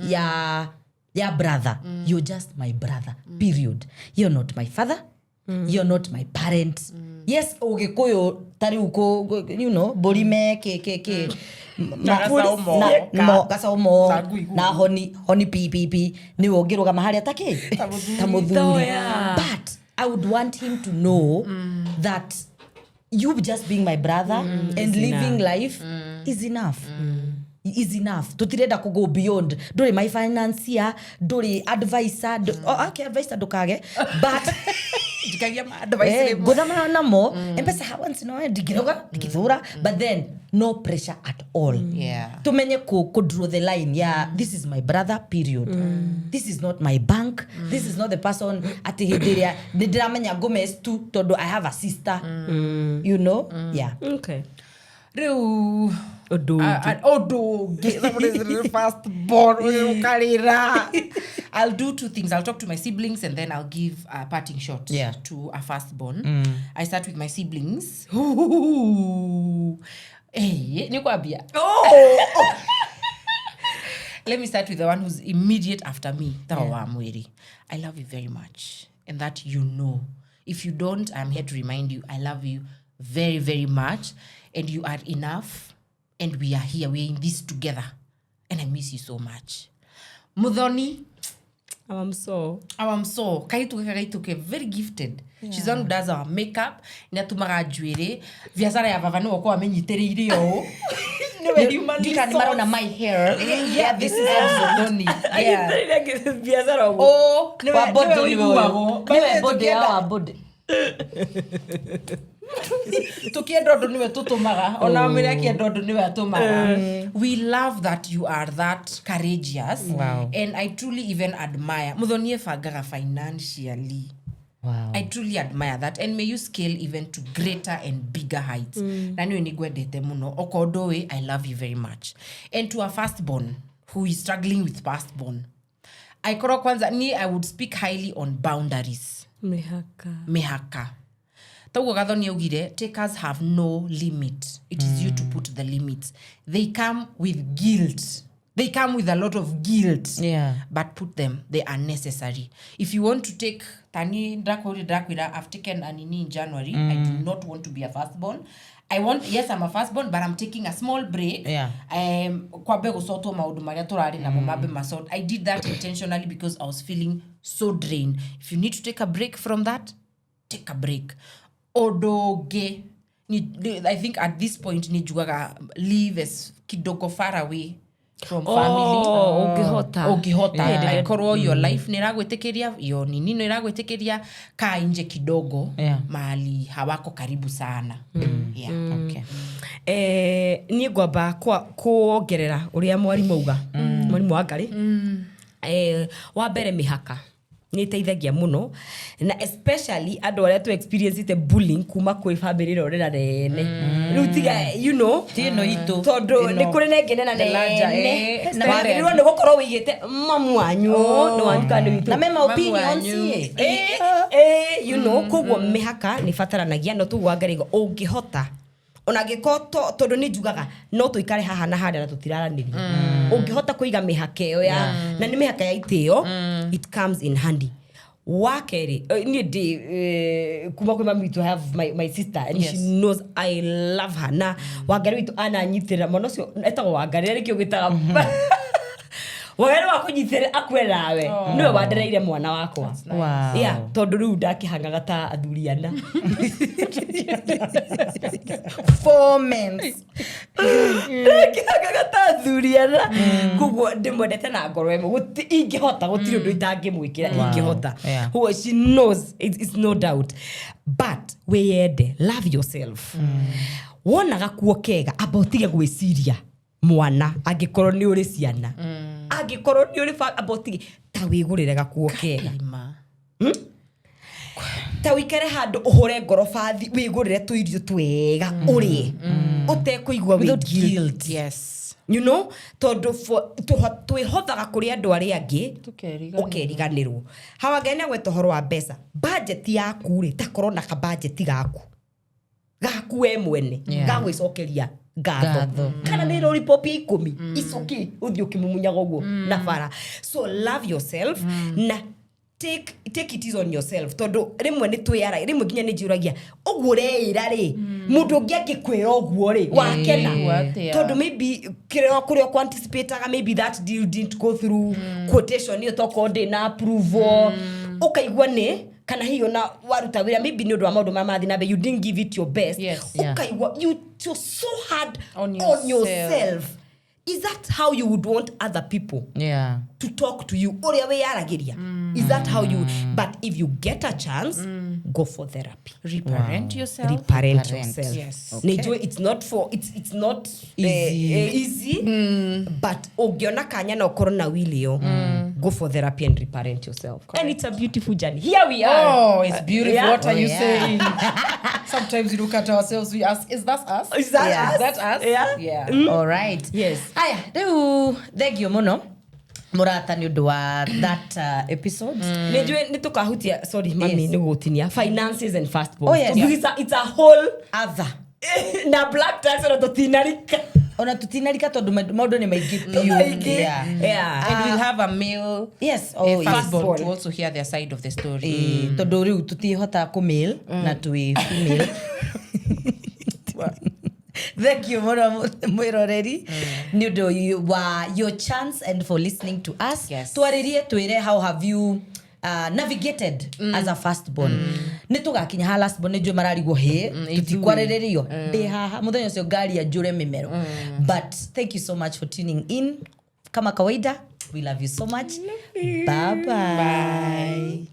ya brother. You're just my brother, period. You're not my father. You're not my parent. Yes, ogikoyo tari uko borime ke na gasaumo na honi pipi ni ogiruga mahali atake tamuthuri. But I would want him to know that you just being my brother and living life is enough. Is enough. Tutirenda ku go beyond. Dore my financier, dore advisor, advisor dokage. But dikagia ma advisor godama na mo empesa once no digiroga dikithura, but then no pressure at all. Tumenye ku draw the line. This is my brother, period. This is not my bank. This is not the person at hidiria ndramenya Gomez tu todo I have a sister. You know? Okay. Reu firstborn. I'll do two things. I'll talk to my siblings and then I'll give a parting shot to a firstborn. I start with my siblings. nikwambia. Let me start with the one who's immediate after me. I love you very much. And that you know. If you don't, I'm here to remind you, I love you very, very much. And you are enough. And we are here. We're in this together. And I miss you so much. Muthoni. I'm so. Kaituke, very gifted. Yeah. She's the one who does our makeup. Inatumaga jwere. Viasara ya vavanu wako amenyiterere yo. My hair. Yeah, this is Muthoni. Yeah. Viasara wako. Oh, bode ya bode. We love that you are that courageous. Wow. And I truly even admire Muthoni fagaga financially. Wow. I truly admire that, and may you scale even to greater and bigger heights. Nani wenigwedete muno okodoe, I love you very much. And to our firstborn who is struggling with firstborn, I would speak highly on boundaries. Mehaka. Takers have no limit. It is you to put the limits. They come with guilt. They come with a lot of guilt. Yeah. But put them. They are necessary. If you want to take Tani Drakwira, I've taken Anini in January. I do not want to be a firstborn. I'm a firstborn, but I'm taking a small break. Yeah. I did that intentionally because I was feeling so drained. If you need to take a break from that, take a break. Odoge. I think at this point, live as kidogo far away from family. Ogihota. Your life niragwetekeria, your nini niragwetekeria ka inje kidogo, mahali hawako karibu sana. Yeah. Okay. Ni ngwamba kuongerera uria mwarimu auga. Mwarimu wa Ngari. Wa mbere mihaka. Ni teithagia muno na especially andu aria to experience the bullying kuma kwi family rorera rene rutiga tino itu todo ni kuri nengene na nene na wagirwo ni gukorwo wigite mamu wanyu no wankani witu na mema opinions kogwo mihaka ni fataranagia no tu wangarigo ungihota onagikoto todo ni njugaga no tuikare haha na hada na tutiraraniria ungihota kuiga mihaka yo ya na ni mihaka ya itio it comes in handy wakeri ni kuma kwa mami to have my sister and she knows I love her na wagari witu ana nyitira mono cio etago wagari ari kio gitaga wagari wa kunyitire akwerawe niwe wandereire mwana wakwa yeah tondu riu ndakihangaga ta athuriana 4 months ndakihangaga ta athuriana kugwo ndimwendete na ngoro emo ingihota gutiri undu itangimwikira ingihota who she knows it's no doubt but weyende love yourself wonaga kuo kega abotige gwiciria mwana angikorwo ni uri ciana angikorwo ni uri abotige ta wigurire gakuo kega ta wikare handu uhure ngorobathi wigurire tuirio twega uri utekuigwa with guilt tondu twihothaga kuri andu aria angi ukeriganirwo hawagene gwe tohoro wa mbeca budget yaku ri ta korwo na ka budget gaku we mwene gagwicokeria ngatho kana ni rori popi 10 isoki uthio kimumunyaga uguo na bara so love yourself na take it easy on yourself tondu rimwe ni twiyara rimwe ginya ni njuragia uguo reira ri mundu ngi agikwira uguo ri wakena tondu maybe kure ku anticipate maybe that deal didn't go through quotation yo toko de na approval ukaigwa ni kana hiyo na waruta wira maybe ni undu wa maundu mamathi na you didn't give it your best ukaigwa you're so hard on yourself. Is that how you would want other people to talk to you? Or is that how you... But if you get a chance, go for therapy. Reparent yourself. Reparent yourself. Yes. Okay. It's not easy. But ogiona kanya na korona wilio. Go for therapy and reparent yourself. Correct. And it's a beautiful journey. Here we are. Oh, it's beautiful. Yeah? What are you saying? Sometimes we look at ourselves, we ask, is that us? Is that us? Yeah. All right. Yes. Aya, thank you muno. Murata ni undu wa that episode. Nejwe nitukahutia sorry mami ni gutinia finances and firstborn. Oh, yes. Because it's a whole other na black tax ona tutinarika tondu maundu ni maigi and we'll have a male firstborn to also hear their side of the story tondu riu tutihota ku male na twi female. Thank you mwiroreri ni undu wa your chance and for listening to us. Twaririe twire how have you navigated as a firstborn. Nitugakinya ha lastborn njo mararigwo he tutikwarererio ndi haha muthenya ucio ngari ya jure mimero. But thank you so much for tuning in. Kama kawaida, we love you so much. Bye bye.